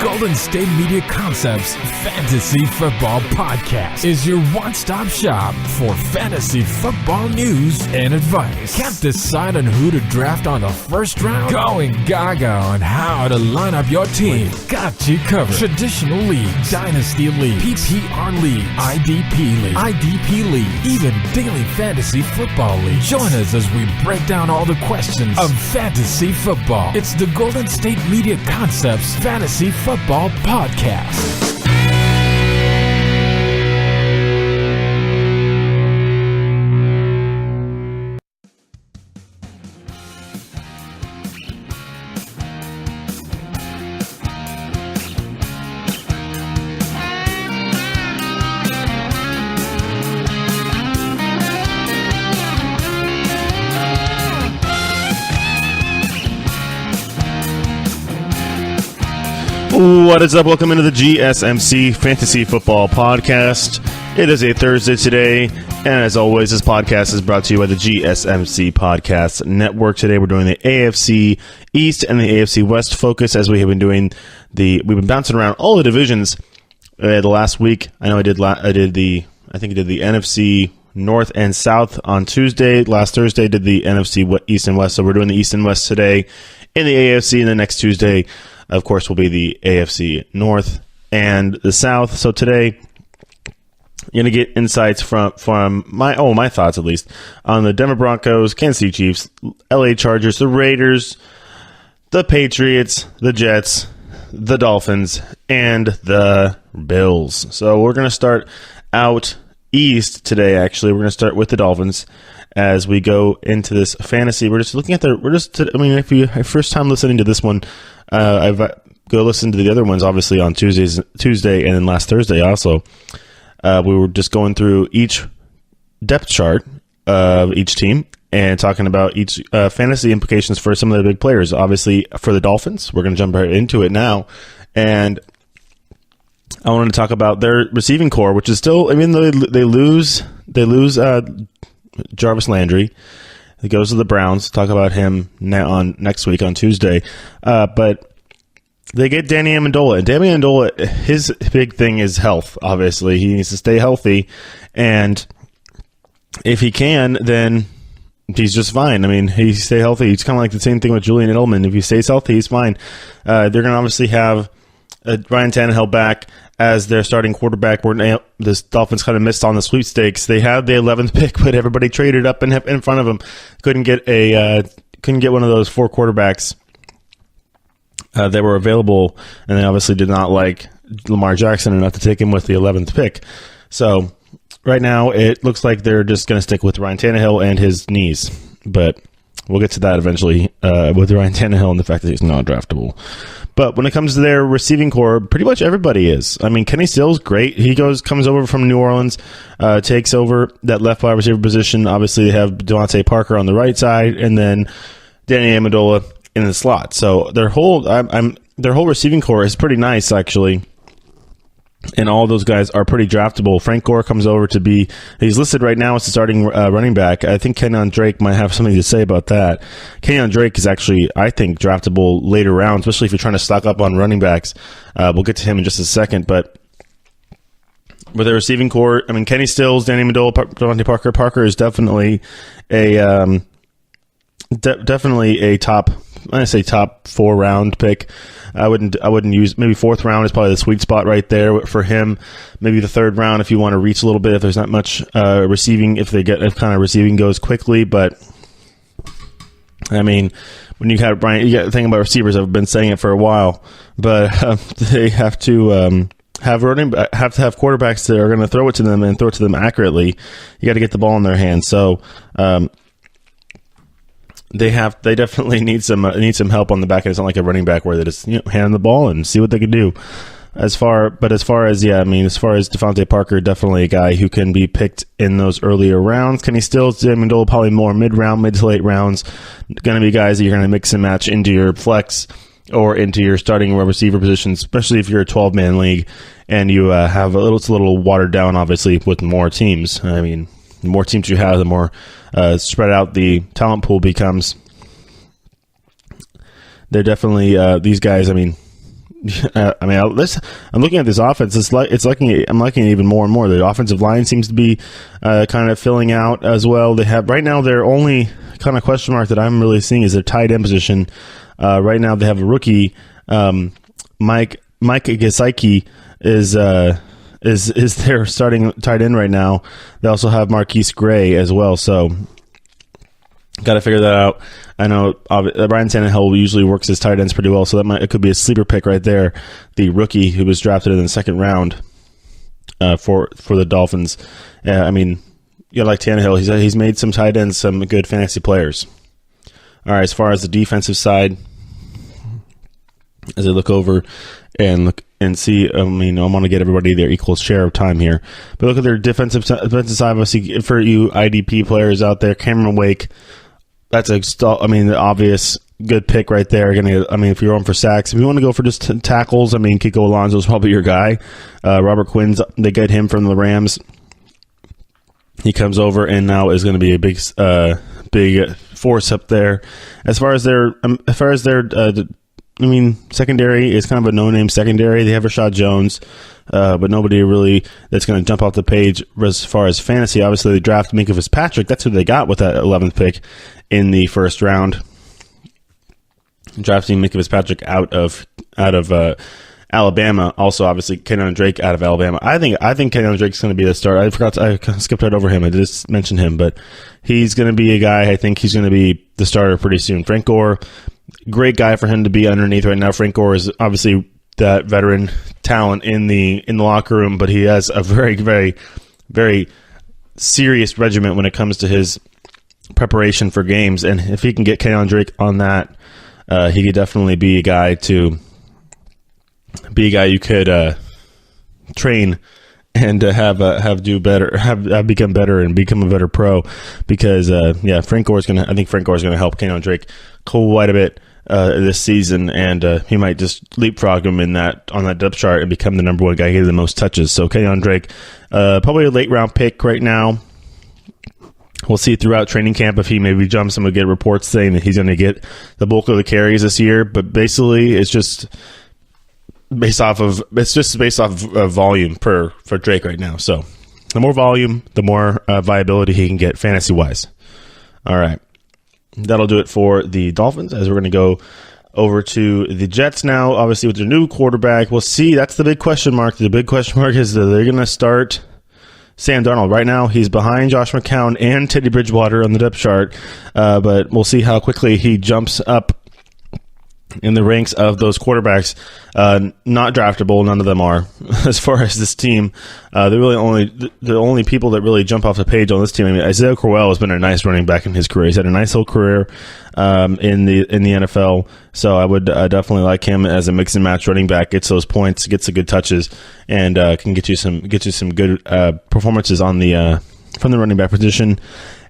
Golden State Media Concepts Fantasy Football Podcast is your one-stop shop for fantasy football news and advice. Can't decide on who to draft on the first round? Going gaga on how to line up your team. We've got you covered. Traditional leagues, dynasty leagues, PPR leagues, IDP league, even daily fantasy football league. Join us as we break down all the questions of fantasy football. It's the Golden State Media Concepts Fantasy Football Podcast. What is up? Welcome into the GSMC Fantasy Football Podcast. It is a Thursday today, and as always, this podcast is brought to you by the GSMC Podcast Network. Today we're doing the AFC East and the AFC West focus, as we have been doing we've been bouncing around all the divisions the last week. I know I did the NFC North and South on Tuesday. Last Thursday did the NFC East and West, so we're doing the East and West today in the AFC, and the next Tuesday, of course, will be the AFC North and the South. So today, you're going to get insights from my thoughts, at least, on the Denver Broncos, Kansas City Chiefs, LA Chargers, the Raiders, the Patriots, the Jets, the Dolphins, and the Bills. So we're going to start out East today, actually. We're going to start with the Dolphins as we go into this fantasy. We're just looking at if you first time listening to this one, I've go listen to the other ones, obviously, on Tuesday and then last Thursday also. We were just going through each depth chart of each team and talking about each fantasy implications for some of the big players. Obviously, for the Dolphins, we're going to jump right into it now. And I wanted to talk about their receiving core, which is still, they lose Jarvis Landry. He goes to the Browns. Talk about him next week on Tuesday. But they get Danny Amendola. And Danny Amendola, his big thing is health, obviously. He needs to stay healthy. And if he can, then he's just fine. I mean, he stay healthy. It's kind of like the same thing with Julian Edelman. If he stays healthy, he's fine. They're going to obviously have Ryan Tannehill back as their starting quarterback. This Dolphins kind of missed on the sweepstakes. They had the 11th pick, but everybody traded up in front of them. Couldn't get one of those four quarterbacks that were available, and they obviously did not like Lamar Jackson enough to take him with the 11th pick. So right now it looks like they're just going to stick with Ryan Tannehill and his knees, but we'll get to that eventually with Ryan Tannehill and the fact that he's not draftable. But when it comes to their receiving core, pretty much everybody is. I mean, Kenny Stills, great. He comes over from New Orleans, takes over that left wide receiver position. Obviously, they have Devontae Parker on the right side, and then Danny Amendola in the slot. So their whole receiving core is pretty nice, actually. And all those guys are pretty draftable. Frank Gore comes over he's listed right now as the starting running back. I think Kenyon Drake might have something to say about that. Kenyon Drake is actually, I think, draftable later rounds, especially if you're trying to stock up on running backs. We'll get to him in just a second. But with their receiving core, I mean, Kenny Stills, Danny Amendola, Devontae Parker. Parker is definitely a top 4 round pick. I wouldn't use, maybe 4th round is probably the sweet spot right there for him. Maybe the 3rd round if you want to reach a little bit, if there's not much receiving, if kind of receiving goes quickly. But I mean, when you have Brian, you got to think about receivers. I've been saying it for a while, but they have to have quarterbacks that are going to throw it to them and throw it to them accurately. You got to get the ball in their hands. So They definitely need some help on the back end. It's not like a running back where they just hand the ball and see what they can do. As far as Devontae Parker, definitely a guy who can be picked in those earlier rounds. Kenny Stills, Amendola, probably more mid to late rounds. Going to be guys that you're going to mix and match into your flex or into your starting receiver positions, especially if you're a 12-man league and you have it's a little watered down, obviously, with more teams. I mean, the more teams you have, the more spread out the talent pool becomes. They're definitely these guys. I mean, I mean, I'm looking at this offense. I'm liking it even more and more. The offensive line seems to be kind of filling out as well. They have right now their only kind of question mark that I'm really seeing is their tight end position. Right now they have a rookie, Mike Gesicki is their starting tight end right now. They also have Marquise Gray as well. So got to figure that out. I know Ryan Tannehill usually works his tight ends pretty well, so it could be a sleeper pick right there. The rookie who was drafted in the second round for the Dolphins. I mean, you like Tannehill. He's made some tight ends some good fantasy players. All right, as far as the defensive side, as I look over and see, I mean, I want to get everybody their equal share of time here. But look at their defensive side. Obviously, for you IDP players out there, Cameron Wake. That's the obvious good pick right there. If you're going for sacks, if you want to go for just tackles, I mean, Kiko Alonso's probably your guy. Robert Quinn's, they get him from the Rams. He comes over and now is going to be a big force up there. As far as their secondary is kind of a no-name secondary. They have Rashad Jones, but nobody really that's going to jump off the page as far as fantasy. Obviously, they draft Minkah Fitzpatrick. That's who they got with that 11th pick in the first round. Drafting Minkah Fitzpatrick out of Alabama. Also, obviously, Kenyon Drake out of Alabama. I think Kenyon Drake's going to be the starter. I skipped right over him. I just mentioned him, but he's going to be a guy. I think he's going to be the starter pretty soon. Frank Gore. Great guy for him to be underneath right now. Frank Gore is obviously that veteran talent in the locker room, but he has a very, very, very serious regiment when it comes to his preparation for games. And if he can get Kenyon Drake on that, he could definitely be a guy you could train and have do better, have become better and become a better pro. Because Frank Gore's gonna help Kenyon Drake quite a bit this season, and he might just leapfrog him on that depth chart and become the number one guy getting the most touches. So Kenyon Drake, probably a late round pick right now. We'll see throughout training camp if he maybe jumps. I'm gonna get reports saying that he's gonna get the bulk of the carries this year, but basically it's just based off of volume for Drake right now. So the more volume, the more viability he can get fantasy wise. All right. That'll do it for the Dolphins, as we're going to go over to the Jets now. Obviously, with their new quarterback, we'll see. That's the big question mark. The big question mark is that they're going to start Sam Darnold. Right now, he's behind Josh McCown and Teddy Bridgewater on the depth chart, but we'll see how quickly he jumps up in the ranks of those quarterbacks. Not draftable, none of them are. As far as this team, they're really the only people that really jump off the page on this team. I mean, Isaiah Crowell has been a nice running back in his career. He's had a nice little career in the NFL. So I would definitely like him as a mix and match running back. Gets those points, gets the good touches, and can get you some good performances on the from the running back position.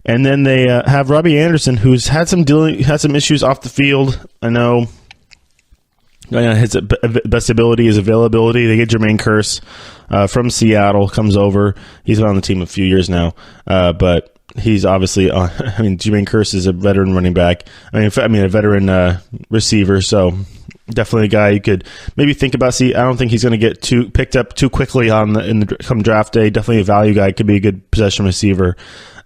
And then they have Robbie Anderson, who's had some issues off the field. I know. His best ability is availability. They get Jermaine Kearse from Seattle, comes over. He's been on the team a few years now, but he's obviously Jermaine Kearse is a veteran running back. A veteran receiver. So definitely a guy you could maybe think about. I don't think he's going to get picked up too quickly come draft day. Definitely a value guy. Could be a good possession receiver.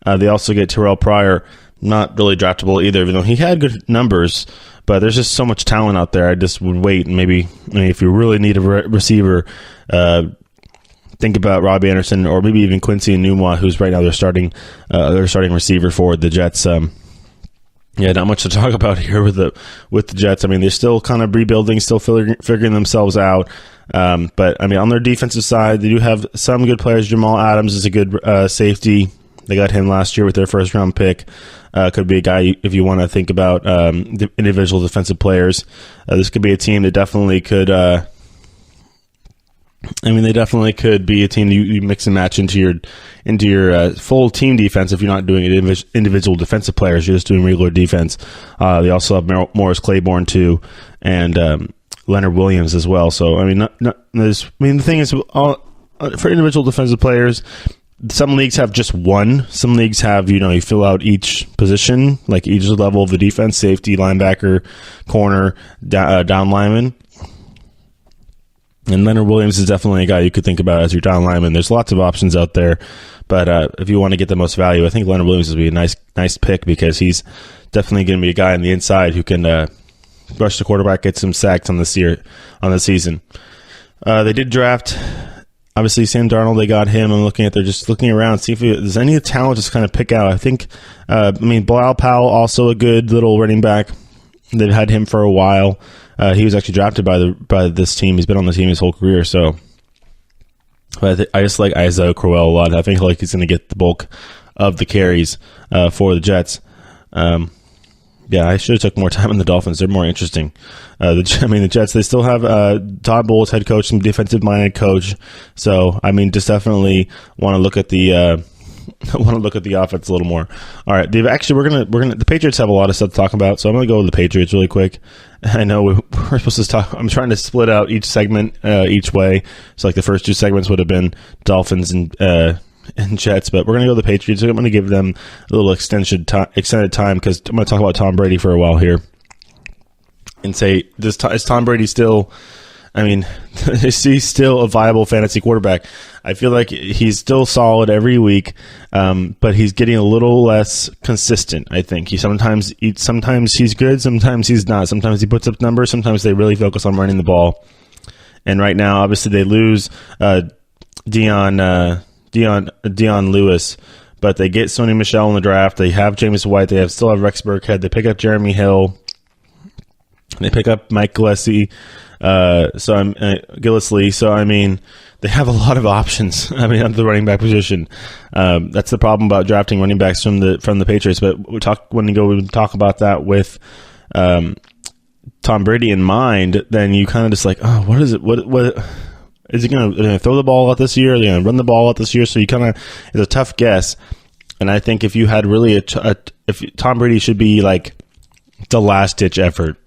They also get Terrell Pryor, not really draftable either, even though he had good numbers. But there's just so much talent out there. I just would wait and maybe if you really need a receiver, think about Robbie Anderson or maybe even Quincy Enunwa, who's right now their starting receiver for the Jets. Not much to talk about here with the Jets. I mean, they're still kind of rebuilding, still figuring themselves out. But on their defensive side, they do have some good players. Jamal Adams is a good safety. They got him last year with their first round pick. Could be a guy if you want to think about the individual defensive players. This could be a team that definitely could. They definitely could be a team that you mix and match into your full team defense. If you're not doing individual defensive players, you're just doing regular defense. They also have Morris Claiborne too, and Leonard Williams as well. So the thing is, for individual defensive players. Some leagues have just one. Some leagues have, you fill out each position, like each level of the defense, safety, linebacker, corner, down lineman. And Leonard Williams is definitely a guy you could think about as your down lineman. There's lots of options out there, but if you want to get the most value, I think Leonard Williams would be a nice pick because he's definitely going to be a guy on the inside who can rush the quarterback, get some sacks on the season. They did draft, obviously, Sam Darnold. They got him. They're just looking around, see if there's any talent just kind of pick out. I think, Bilal Powell, also a good little running back. They've had him for a while. He was actually drafted by this team. He's been on the team his whole career. So, but I just like Isaiah Crowell a lot. I think he's going to get the bulk of the carries for the Jets. I should have took more time on the Dolphins. They're more interesting. The Jets, they still have Todd Bowles, head coach, some defensive-minded coach. So, just definitely want to look at the offense a little more. All right, the Patriots have a lot of stuff to talk about, so I'm going to go with the Patriots really quick. I know we're supposed to talk. I'm trying to split out each segment each way. So, the first two segments would have been Dolphins and Jets, but we're going to go with the Patriots. I'm going to give them a little extended time because I'm going to talk about Tom Brady for a while here and say, is Tom Brady still, is he still a viable fantasy quarterback? I feel like he's still solid every week, but he's getting a little less consistent, I think. Sometimes he's good, sometimes he's not. Sometimes he puts up numbers, sometimes they really focus on running the ball. And right now, obviously, they lose Dion Lewis, but they get Sony Michel in the draft. They have James White. They still have Rex Burkhead. They pick up Jeremy Hill. They pick up Mike Gillespie. Gillislee. So, they have a lot of options. At the running back position. That's the problem about drafting running backs from the Patriots. But we talk about that with Tom Brady in mind. Then you kind of just like, oh, what is it? What is he going to throw the ball out this year? Are they going to run the ball out this year? So you it's a tough guess. And I think if you had really if Tom Brady should be like the last ditch effort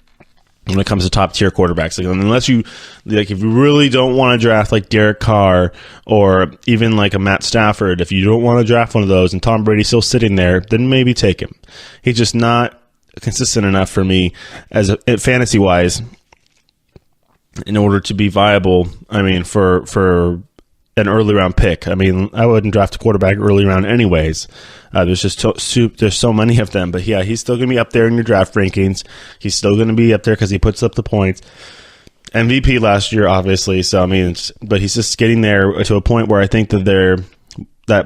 when it comes to top tier quarterbacks, unless you if you really don't want to draft like Derek Carr or even like a Matt Stafford, if you don't want to draft one of those and Tom Brady's still sitting there, then maybe take him. He's just not consistent enough for me as fantasy wise. In order to be viable, for an early round pick, I wouldn't draft a quarterback early round anyways. There's just there's so many of them. But yeah, he's still going to be up there in your draft rankings. He's still going to be up there because he puts up the points. MVP last year, obviously. So but he's just getting there to a point where I think that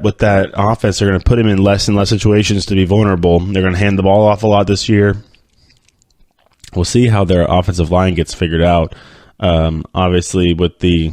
with that offense, they're going to put him in less and less situations to be vulnerable. They're going to hand the ball off a lot this year. We'll see how their offensive line gets figured out. Obviously, with the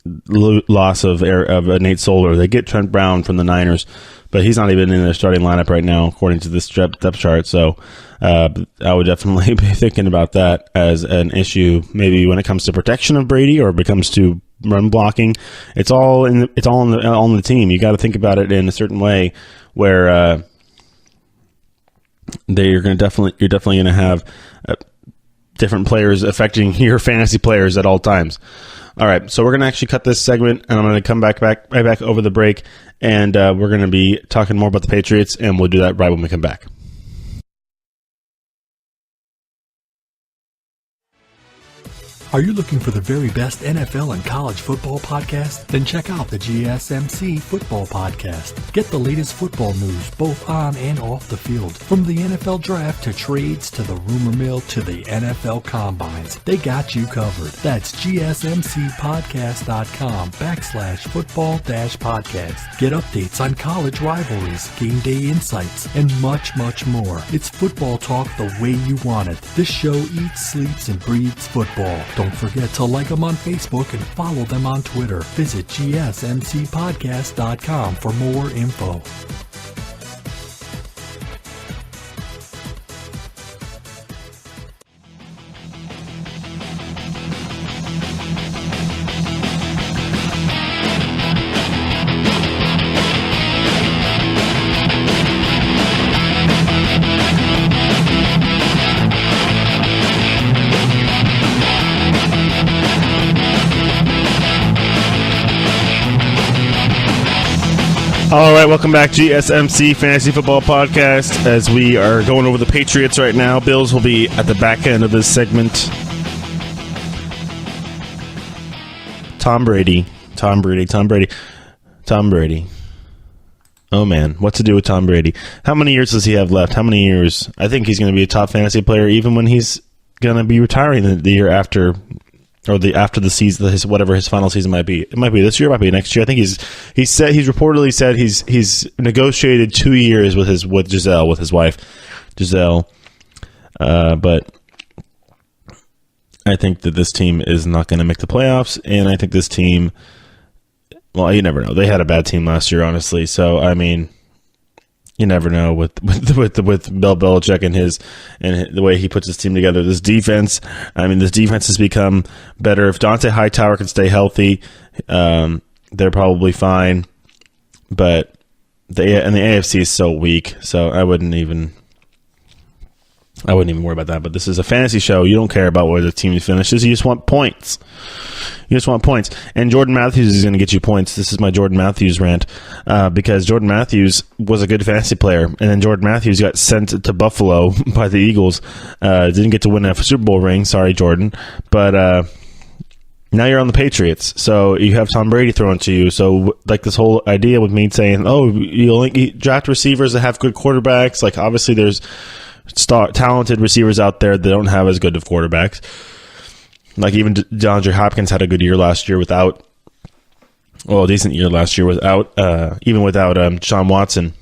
loss of Nate Solder, they get Trent Brown from the Niners, but he's not even in their starting lineup right now, according to this depth chart. So I would definitely be thinking about that as an issue, maybe when it comes to protection of Brady or if it comes to run blocking. It's all on the team. You got to think about it in a certain way where you're definitely going to have different players affecting your fantasy players at all times. All right, so we're going to actually cut this segment, and I'm going to come right back over the break, and we're going to be talking more about the Patriots, and we'll do that right when we come back. Are you looking for the very best NFL and college football podcast? Then check out the GSMC Football Podcast. Get the latest football news both on and off the field. From the NFL Draft to trades to the rumor mill to the NFL Combines. They got you covered. That's GSMCpodcast.com/football-podcast. Get updates on college rivalries, game day insights, and much, much more. It's football talk the way you want it. This show eats, sleeps, and breathes football. Don't forget to like them on Facebook and follow them on Twitter. Visit GSMCpodcast.com for more info. All right, welcome back, GSMC Fantasy Football Podcast. As we are going over the Patriots right now, Bills will be at the back end of this segment. Tom Brady. Oh, man. What to do with Tom Brady? How many years does he have left? How many years? I think he's going to be a top fantasy player even when he's going to be retiring the year after, or after the season, whatever his final season might be. It might be this year, it might be next year. I think he's reportedly said he's negotiated 2 years with his wife, Giselle. But I think that this team is not going to make the playoffs, and I think this team, well, you never know. They had a bad team last year, honestly. So, I mean, you never know with Bill Belichick and the way he puts his team together. This defense has become better. If Dante Hightower can stay healthy, they're probably fine. But the AFC is so weak, so I wouldn't even worry about that. But this is a fantasy show. You don't care about where the team finishes. You just want points. And Jordan Matthews is going to get you points. This is my Jordan Matthews rant because Jordan Matthews was a good fantasy player. And then Jordan Matthews got sent to Buffalo by the Eagles. Didn't get to win a Super Bowl ring. Sorry, Jordan. But now you're on the Patriots. So you have Tom Brady thrown to you. So like this whole idea with me saying, you only draft receivers that have good quarterbacks. Like obviously there's talented receivers out there that don't have as good of quarterbacks. Like even DeAndre Hopkins had a good year last year a decent year last year without Sean Watson.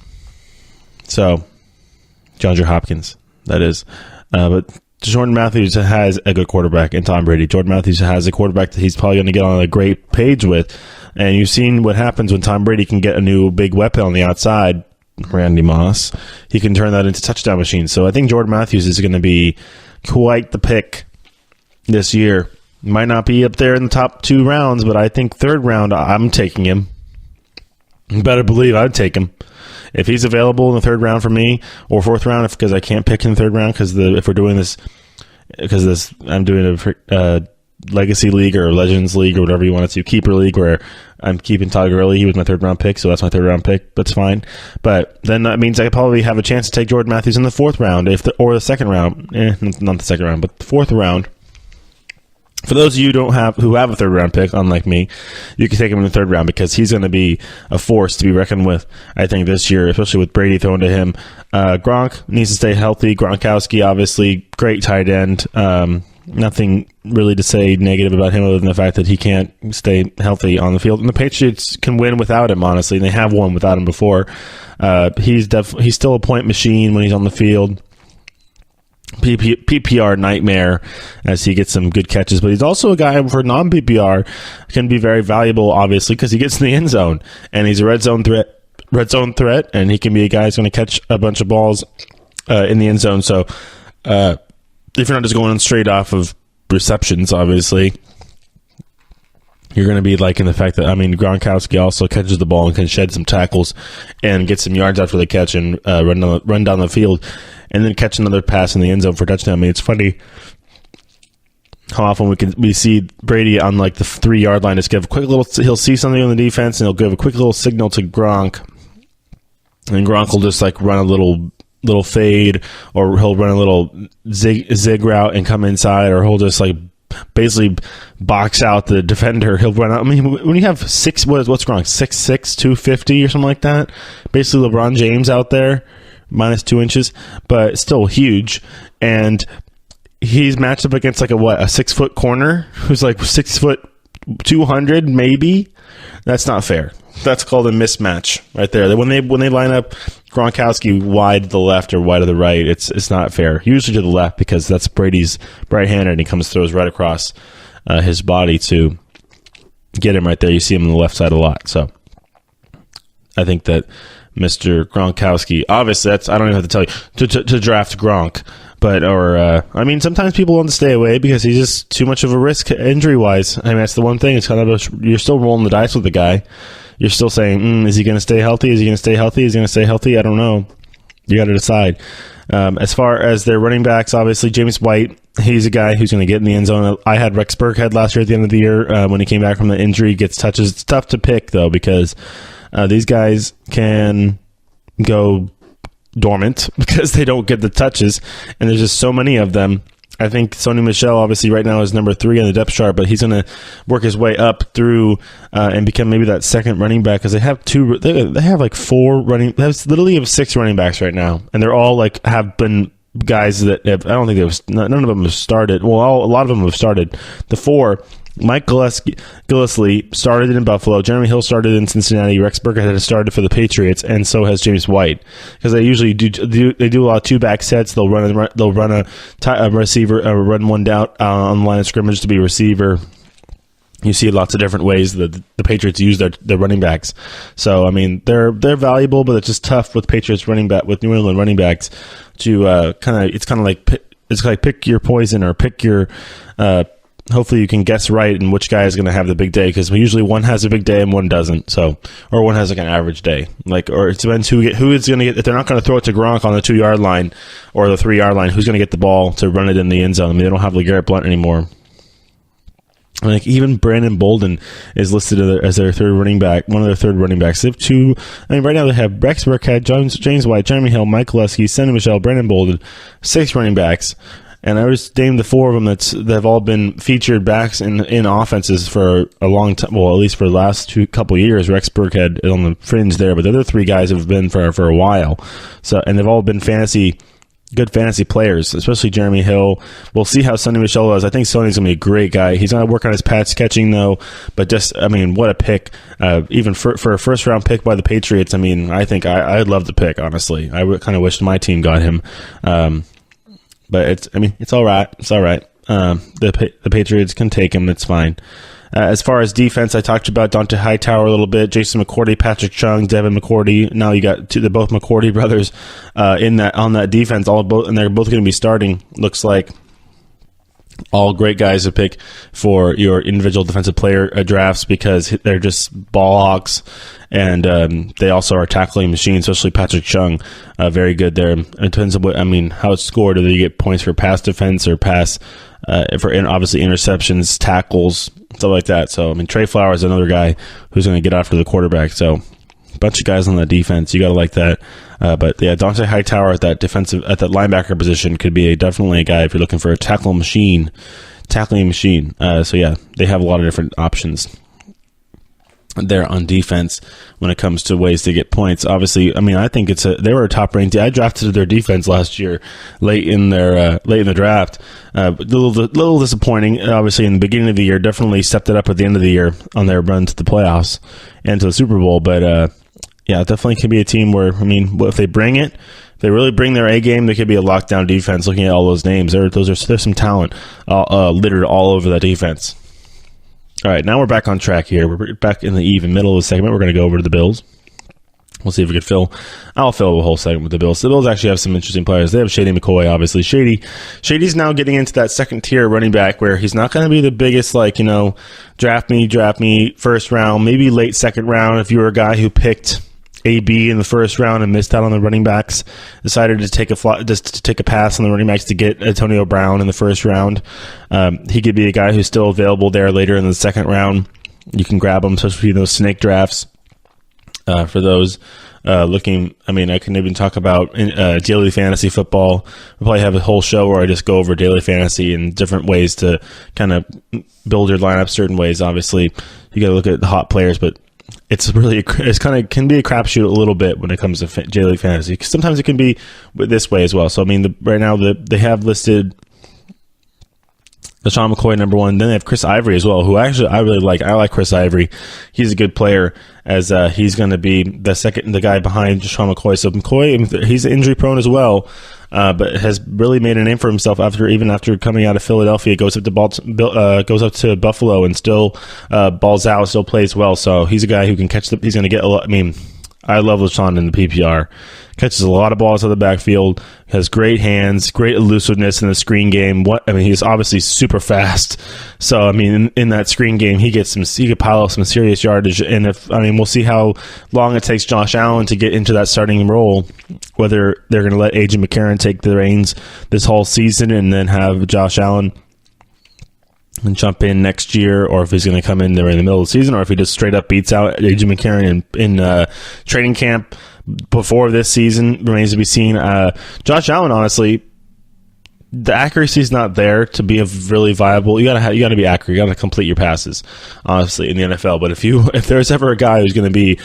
So DeAndre Hopkins, that is. But Jordan Matthews has a good quarterback in Tom Brady. Jordan Matthews has a quarterback that he's probably going to get on a great page with. And you've seen what happens when Tom Brady can get a new big weapon on the outside, Randy Moss. He can turn that into touchdown machines. So I think Jordan Matthews is going to be quite the pick this year. Might not be up there in the top 2 rounds, but I think 3rd round, I'm taking him. You better believe I'd take him. If he's available in the 3rd round for me, or 4th round, because I can't pick in the 3rd round, if we're doing this, I'm doing a Legacy League or Legends League or whatever you want it to, Keeper League, where I'm keeping Todd Gurley. He was my 3rd round pick, so that's my 3rd round pick. That's fine. But then that means I probably have a chance to take Jordan Matthews in the 4th round, or the 2nd round. Not the 2nd round, but the 4th round. For those of you who have a 3rd round pick, unlike me, you can take him in the 3rd round because he's going to be a force to be reckoned with, I think, this year, especially with Brady thrown to him. Gronk needs to stay healthy. Gronkowski, obviously, great tight end. Nothing really to say negative about him other than the fact that he can't stay healthy on the field. And the Patriots can win without him, honestly, and they have won without him before. He's still a point machine when he's on the field. PPR nightmare as he gets some good catches, but he's also a guy for non-PPR can be very valuable, obviously, because he gets in the end zone and he's a red zone threat, and he can be a guy who's going to catch a bunch of balls in the end zone. So if you're not just going straight off of receptions, obviously, you're going to be liking the fact that, Gronkowski also catches the ball and can shed some tackles and get some yards after the catch and run down the field and then catch another pass in the end zone for a touchdown. It's funny how often we see Brady on like the 3-yard line just give a quick little, he'll see something on the defense and he'll give a quick little signal to Gronk, and Gronk will just like run a little fade, or he'll run a little zig route and come inside, or he'll just like basically box out the defender. He'll run out. When you have what's Gronk, 6'6", 250 or something like that, basically LeBron James out there, minus 2 inches, but still huge. And he's matched up against like a 6-foot corner who's like 6 foot 200 maybe. That's not fair. That's called a mismatch right there. When they line up Gronkowski wide to the left or wide to the right, it's not fair. Usually to the left because that's Brady's right-handed, and he throws right across his body to get him right there. You see him on the left side a lot. So I think that Mr. Gronkowski, obviously, I don't even have to tell you to draft Gronk. But sometimes people want to stay away because he's just too much of a risk injury-wise. That's the one thing. It's kind of you're still rolling the dice with the guy. You're still saying, is he going to stay healthy? Is he going to stay healthy? Is he going to stay healthy? I don't know. You got to decide. As far as their running backs, obviously, James White, he's a guy who's going to get in the end zone. I had Rex Burkhead last year at the end of the year when he came back from the injury, gets touches. It's tough to pick, though, because these guys can go dormant because they don't get the touches, and there's just so many of them I think Sony Michel obviously right now is number 3 on the depth chart, but he's going to work his way up through and become maybe that second running back, because they have like 4 running. They literally have 6 running backs right now, and they're all like have been guys that have, I don't think none of them have started. Well, a lot of them have started. The 4. Mike Gillislee started in Buffalo. Jeremy Hill started in Cincinnati. Rex Burkhead has started for the Patriots, and so has James White, because they usually do a lot of 2-back sets. They'll run a receiver, run one down on the line of scrimmage to be a receiver. You see lots of different ways that the Patriots use their running backs. So I mean, they're valuable, but it's just tough with New England running backs to it's like pick your poison, or pick your. Hopefully you can guess right in which guy is going to have the big day, because usually one has a big day and one doesn't. So, or one has like an average day. Or it depends who is going to get. If they're not going to throw it to Gronk on the 2-yard line or the 3-yard line, who's going to get the ball to run it in the end zone? I mean, they don't have LeGarrette Blount anymore. Like even Brandon Bolden is listed as their third running back, one of their third running backs. They have 2. I mean, right now they have Rex Burkhead, James White, Jeremy Hill, Mike Gillislee, Sony Michel, Brandon Bolden, 6 running backs. And I just named the 4 of them that have all been featured backs in offenses for a long time. Well, at least for the last couple of years. Rex Burkhead is on the fringe there, but the other 3 guys have been for a while. So, and they've all been good fantasy players, especially Jeremy Hill. We'll see how Sony Michel does. I think Sony's going to be a great guy. He's going to work on his pass catching, though. But just, I mean, what a pick. Even for a first-round pick by the Patriots, I mean, I think I love the pick, honestly. I kind of wished my team got him. But it's all right. It's all right. The Patriots can take him. It's fine. As far as defense, I talked about Dante Hightower a little bit, Jason McCourty, Patrick Chung, Devin McCourty. Now you got they're both McCourty brothers on that defense. And they're both going to be starting. Looks like all great guys to pick for your individual defensive player drafts, because they're just ball hawks, and they also are tackling machines, especially Patrick Chung. Very good there. It depends on how it's scored. Whether you get points for pass defense or pass obviously interceptions, tackles, stuff like that. So I mean, Trey Flowers is another guy who's going to get after the quarterback. So a bunch of guys on that defense. You got to like that. But yeah, Dante Hightower at that linebacker position could be definitely a guy if you're looking for a tackling machine. So yeah, they have a lot of different options there on defense when it comes to ways to get points. Obviously, I mean, I think they were a top ranked. I drafted their defense last year late in the draft. Little disappointing, obviously, in the beginning of the year. Definitely stepped it up at the end of the year on their run to the playoffs and to the Super Bowl. But yeah, it definitely can be a team where, I mean, if they bring it, if they really bring their A game, they could be a lockdown defense. Looking at all those names, there's some talent littered all over that defense. All right, now we're back on track here. We're back in the even middle of the segment. We're going to go over to the Bills. We'll see if we can I'll fill the whole segment with the Bills. The Bills actually have some interesting players. They have Shady McCoy, obviously. Shady's now getting into that second tier running back where he's not going to be the biggest, draft me, first round, maybe late second round. If you were a guy who picked AB in the first round and missed out on the running backs, decided to take a pass on the running backs to get Antonio Brown in the first round. He could be a guy who's still available there later in the second round. You can grab him, especially in those snake drafts. For those looking, I mean, I can even talk about daily fantasy football. We'll probably have a whole show where I just go over daily fantasy and different ways to kind of build your lineup certain ways. Obviously, you got to look at the hot players, but can be a crapshoot a little bit when it comes to daily fantasy. Sometimes it can be this way as well. So I mean, right now they have listed LeSean McCoy number 1. Then they have Chris Ivory as well, who actually I really like. I like Chris Ivory. He's a good player, as he's going to be the guy behind LeSean McCoy. So McCoy, he's injury prone as well, but has really made a name for himself after coming out of Philadelphia. Goes up to Buffalo and still balls out, still plays well. So he's a guy who can catch he's going to get a lot. I mean, I love LeSean in the PPR. Catches a lot of balls out of the backfield, has great hands, great elusiveness in the screen game. He's obviously super fast. So, I mean, in that screen game, he could pile up some serious yardage. And we'll see how long it takes Josh Allen to get into that starting role, whether they're going to let A.J. McCarron take the reins this whole season and then have Josh Allen and jump in next year, or if he's going to come in there in the middle of the season, or if he just straight up beats out A.J. McCarron in training camp before this season. Remains to be seen. Josh Allen, honestly, the accuracy is not there to be a really viable. You gotta be accurate. You gotta complete your passes, honestly, in the NFL. But if there's ever a guy who's going to be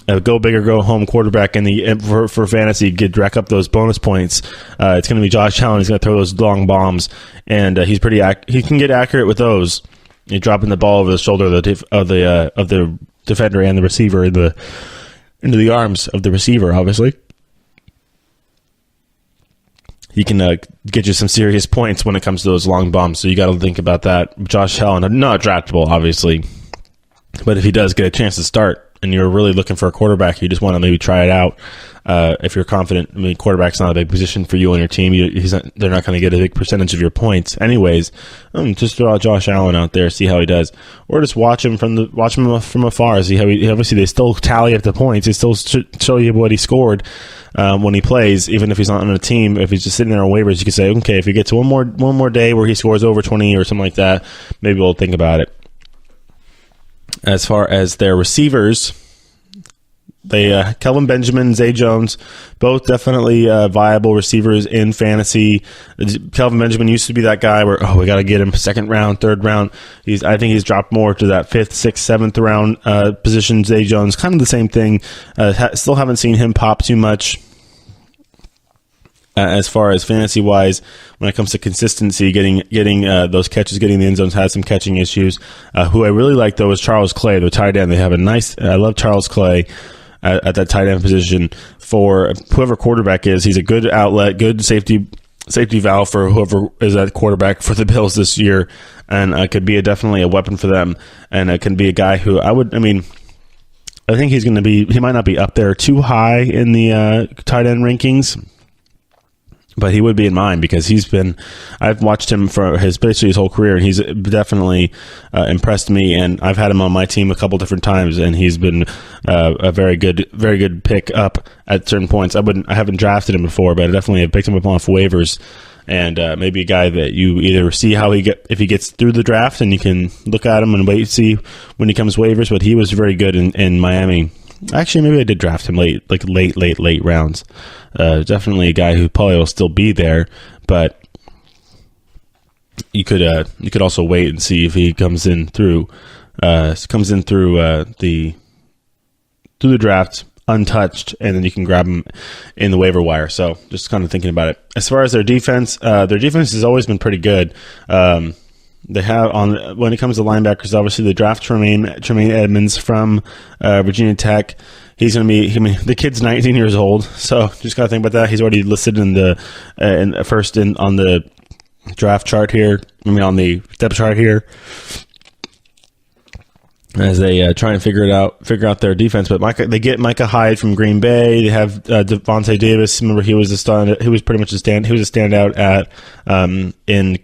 a go big or go home quarterback for fantasy, rack up those bonus points, it's going to be Josh Allen. He's going to throw those long bombs, and he can get accurate with those. You're dropping the ball over the shoulder of the defender and the receiver into the arms of the receiver, obviously. He can get you some serious points when it comes to those long bombs, so you got to think about that. Josh Allen, not draftable, obviously, but if he does get a chance to start and you're really looking for a quarterback, you just want to maybe try it out. If you're confident, quarterback's not a big position for you on your team. They're not going to get a big percentage of your points, anyways. Just throw out Josh Allen out there, see how he does, or just watch him from afar. See how obviously they still tally up the points. They still show you what he scored when he plays, even if he's not on a team. If he's just sitting there on waivers, you can say, okay, if he gets one more day where he scores over 20 or something like that, maybe we'll think about it. As far as their receivers, Kelvin Benjamin, Zay Jones, both definitely viable receivers in fantasy. Kelvin Benjamin used to be that guy where, we got to get him second round, third round. I think he's dropped more to that fifth, sixth, seventh round position. Zay Jones, kind of the same thing. Still haven't seen him pop too much. As far as fantasy wise, when it comes to consistency, getting those catches, getting the end zones, has some catching issues. Who I really like though is Charles Clay, the tight end. They have I love Charles Clay at that tight end position for whoever quarterback is. He's a good outlet, good safety valve for whoever is at quarterback for the Bills this year, and could be definitely a weapon for them. And it can be a guy who I think he's going to be. He might not be up there too high in the tight end rankings, but he would be in mine because I've watched him for basically his whole career, and he's definitely impressed me. And I've had him on my team a couple different times, and he's been a very good pick up at certain points. I haven't drafted him before, but I definitely have picked him up off waivers, and maybe a guy that you either see if he gets through the draft, and you can look at him and wait to see when he comes waivers. But he was very good in Miami. Actually, maybe I did draft him late rounds. Definitely a guy who probably will still be there, but you could also wait and see if he comes in through the draft untouched, and then you can grab him in the waiver wire. So just kind of thinking about it. As far as their defense has always been pretty good. They have when it comes to linebackers, obviously they draft Tremaine Edmonds from Virginia Tech. He's going to be. The kid's 19 years old, so just got to think about that. He's already listed on the draft chart here. On the depth chart here, as they try and figure out their defense. But they get Micah Hyde from Green Bay. They have Devontae Davis. Remember, he was a standout at in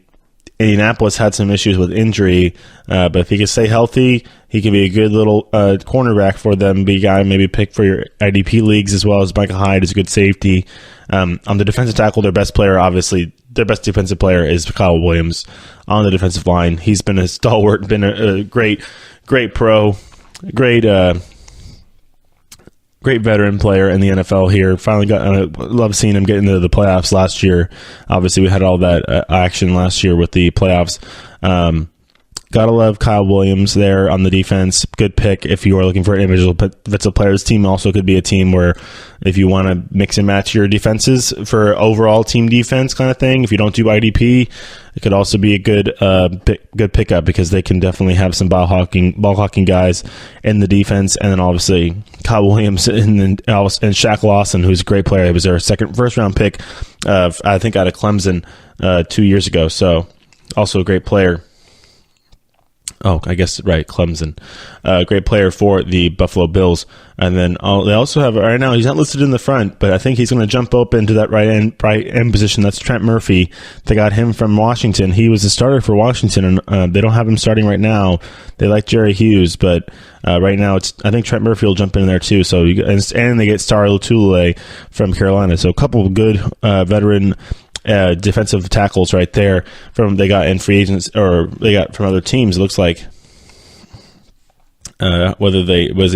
Indianapolis. Had some issues with injury, but if he can stay healthy, he can be a good little cornerback for them. Be a guy maybe pick for your IDP leagues, as well as Micah Hyde is a good safety. On the defensive tackle, their best defensive player is Kyle Williams on the defensive line. He's been a stalwart, been a great pro, great veteran player in the NFL here. Finally love seeing him get into the playoffs last year. Obviously, we had all that action last year with the playoffs. Gotta love Kyle Williams there on the defense. Good pick if you are looking for an individual defensive player. This team also could be a team where if you want to mix and match your defenses for overall team defense kind of thing, if you don't do IDP, it could also be a good pickup because they can definitely have some ball hawking guys in the defense. And then obviously Kyle Williams and Shaq Lawson, who's a great player. He was their first round pick, I think out of Clemson 2 years ago. So also a great player. Oh, I guess, right, Clemson. Great player for the Buffalo Bills. And then they also have, right now, he's not listed in the front, but I think he's going to jump up into that right end position. That's Trent Murphy. They got him from Washington. He was a starter for Washington, and they don't have him starting right now. They like Jerry Hughes, but right now, I think Trent Murphy will jump in there too. So and they get Star Lotulelei from Carolina. So a couple of good veteran defensive tackles right there they got in free agents, or they got from other teams. It looks like whether they was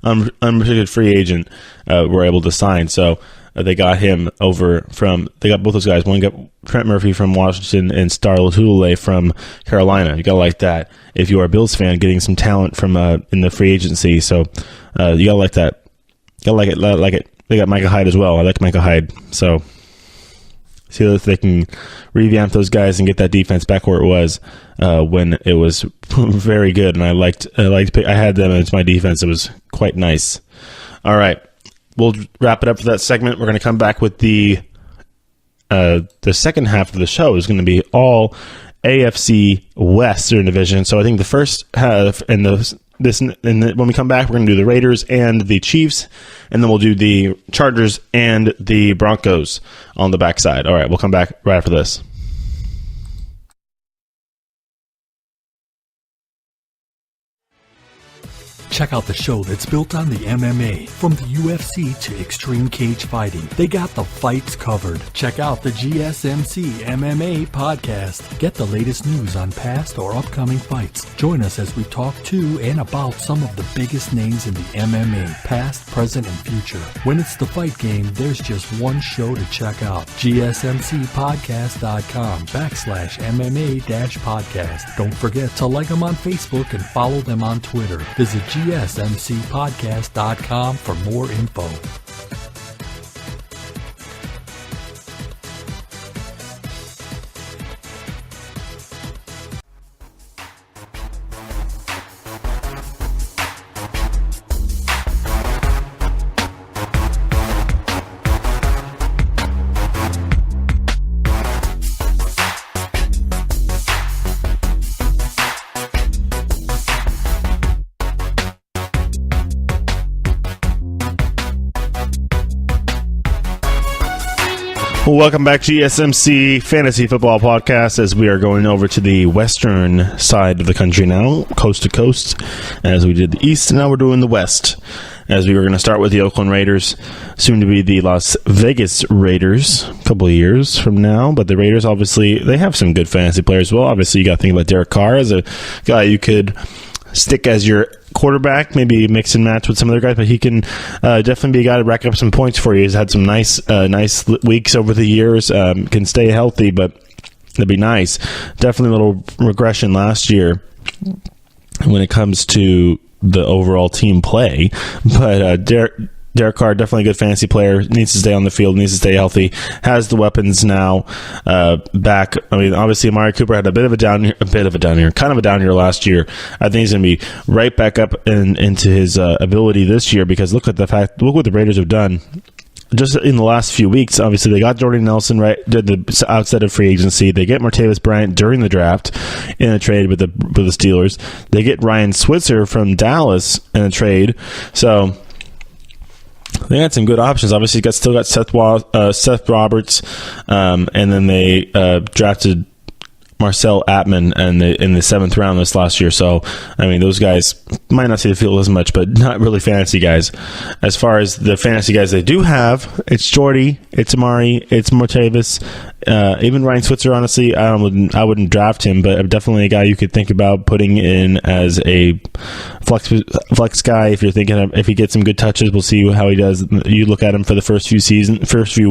unrestricted free agent were able to sign. So they got him they got both those guys. One got Trent Murphy from Washington and Star Lotulelei from Carolina. You got to like that if you are a Bills fan, getting some talent from in the free agency. So you got to like that. You got to like it. They got Micah Hyde as well. I like Micah Hyde. So see if they can revamp those guys and get that defense back where it was when it was very good. And I had them as my defense. It was quite nice. All right. We'll wrap it up for that segment. We're going to come back with the second half of the show is going to be all AFC Western Division. So I think the first half and when we come back, we're going to do the Raiders and the Chiefs, and then we'll do the Chargers and the Broncos on the backside. All right, we'll come back right after this. Check out the show that's built on the MMA. From the UFC to extreme cage fighting, they got the fights covered. Check out the GSMC MMA Podcast. Get the latest news on past or upcoming fights. Join us as we talk to and about some of the biggest names in the MMA, past, present, and future. When it's the fight game, there's just one show to check out. GSMCpodcast.com/MMA-podcast. Don't forget to like them on Facebook and follow them on Twitter. Visit GSMCpodcast.com for more info. Well, welcome back to GSMC Fantasy Football Podcast as we are going over to the western side of the country now, coast to coast, as we did the east, and now we're doing the west, as we were going to start with the Oakland Raiders, soon to be the Las Vegas Raiders a couple of years from now. But the Raiders, obviously, they have some good fantasy players as well. Obviously, you got to think about Derek Carr as a guy you could stick as your quarterback, maybe mix and match with some other guys, but he can definitely be a guy to rack up some points for you. He's had some nice weeks over the years, can stay healthy, but that'd be nice. Definitely a little regression last year when it comes to the overall team play, but Derek Carr, definitely a good fantasy player, needs to stay on the field, needs to stay healthy, has the weapons now back. I mean, obviously, Amari Cooper had kind of a down year last year. I think he's going to be right back up into his ability this year, because look what the Raiders have done. Just in the last few weeks, obviously, they got Jordan Nelson did the outside of free agency. They get Martavis Bryant during the draft in a trade with the Steelers. They get Ryan Switzer from Dallas in a trade. So they had some good options. Obviously, still got Seth Roberts, and then they drafted Marcel Atman in the seventh round this last year. So, I mean, those guys might not see the field as much, but not really fantasy guys. As far as the fantasy guys they do have, it's Jordy, it's Amari, it's Martavis, even Ryan Switzer. Honestly, I wouldn't draft him, but definitely a guy you could think about putting in as a flex guy. If you're thinking if he gets some good touches, we'll see how he does. You look at him for the first few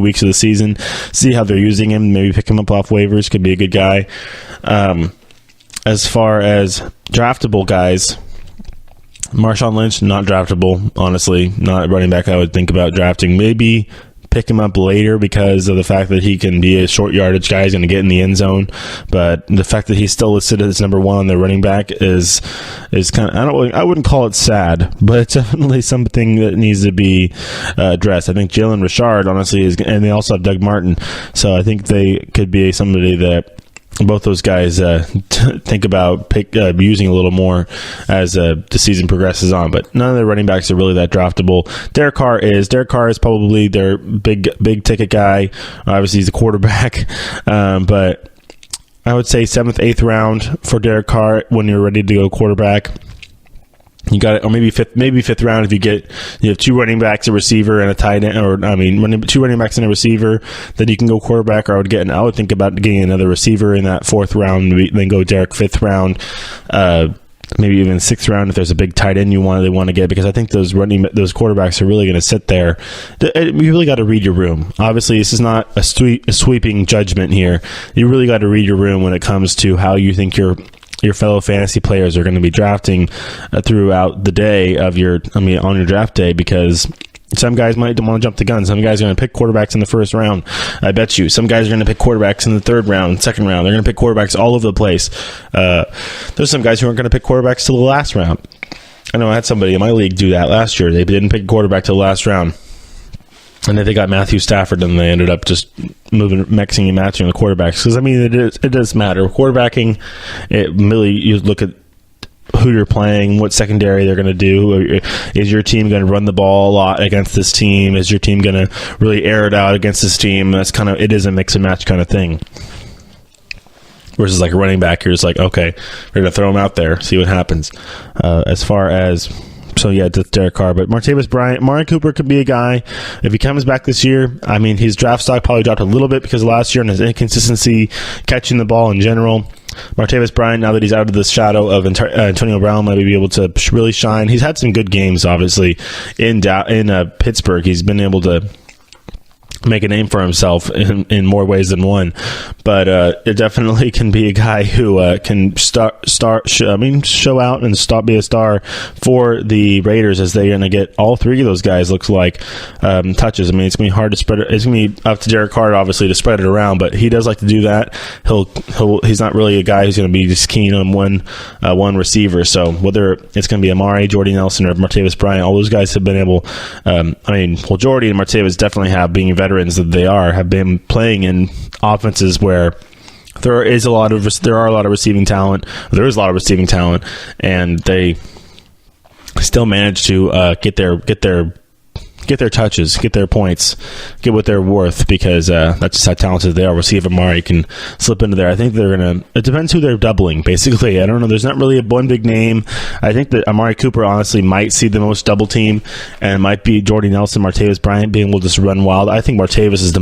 weeks of the season, see how they're using him. Maybe pick him up off waivers. Could be a good guy. As far as draftable guys, Marshawn Lynch, not draftable, honestly. Not running back I would think about drafting. Maybe pick him up later because of the fact that he can be a short yardage guy. He's going to get in the end zone. But the fact that he's still listed as number one on the running back is kind of, I wouldn't call it sad, but it's definitely something that needs to be addressed. I think Jalen Richard, honestly, and they also have Doug Martin. So I think they could be somebody that both those guys think about using a little more as the season progresses on. But none of the running backs are really that draftable. Derek Carr is probably their big ticket guy. Obviously, he's a quarterback. But I would say 7th, 8th round for Derek Carr when you're ready to go quarterback. You got it, or maybe fifth round if you have two running backs, a receiver, and a tight end, two running backs and a receiver. Then you can go quarterback. Or I would think about getting another receiver in that 4th round, then go Derek 5th round. maybe even 6th round if there's a big tight end they want to get, because I think those quarterbacks are really going to sit there. You really got to read your room. Obviously, this is not a sweeping judgment here. You really got to read your room when it comes to how you think your fellow fantasy players are going to be drafting throughout the day on your draft day, because some guys might want to jump the gun. Some guys are going to pick quarterbacks in the 1st round. I bet you. Some guys are going to pick quarterbacks in the 3rd round, 2nd round. They're going to pick quarterbacks all over the place. There's some guys who aren't going to pick quarterbacks till the last round. I know I had somebody in my league do that last year. They didn't pick a quarterback till the last round. And then they got Matthew Stafford, and they ended up just mixing and matching the quarterbacks. Because, it does matter. Quarterbacking, you look at who you're playing, what secondary they're going to do. Is your team going to run the ball a lot against this team? Is your team going to really air it out against this team? It is a mix and match kind of thing. Versus like a running back, you're just like, okay, we're going to throw him out there, see what happens. As far as... So, yeah, that's Derek Carr. But Martavis Bryant, Amari Cooper could be a guy. If he comes back this year, his draft stock probably dropped a little bit because of last year and his inconsistency catching the ball in general. Martavis Bryant, now that he's out of the shadow of Antonio Brown, might be able to really shine. He's had some good games, obviously, in Pittsburgh. He's been able to make a name for himself in more ways than one, but it definitely can be a guy who can show out and be a star for the Raiders, as they're going to get all 3 of those guys, looks like, touches. It's going to be hard to spread it. It's going to be up to Derek Carr, obviously, to spread it around, but he does like to do that. He's not really a guy who's going to be just keen on one receiver. So whether it's going to be Amari, Jordy Nelson, or Martavis Bryant, all those guys have been able. Jordy and Martavis definitely have, being veterans that they have been playing in offenses where there is a lot of receiving talent. There is a lot of receiving talent, and they still manage to get their touches, get their points, get what they're worth, because that's just how talented they are. We'll see if Amari can slip into there. I think it depends who they're doubling, basically. I don't know. There's not really one big name. I think that Amari Cooper honestly might see the most double team, and it might be Jordy Nelson, Martavis Bryant being able to just run wild. I think Martavis is the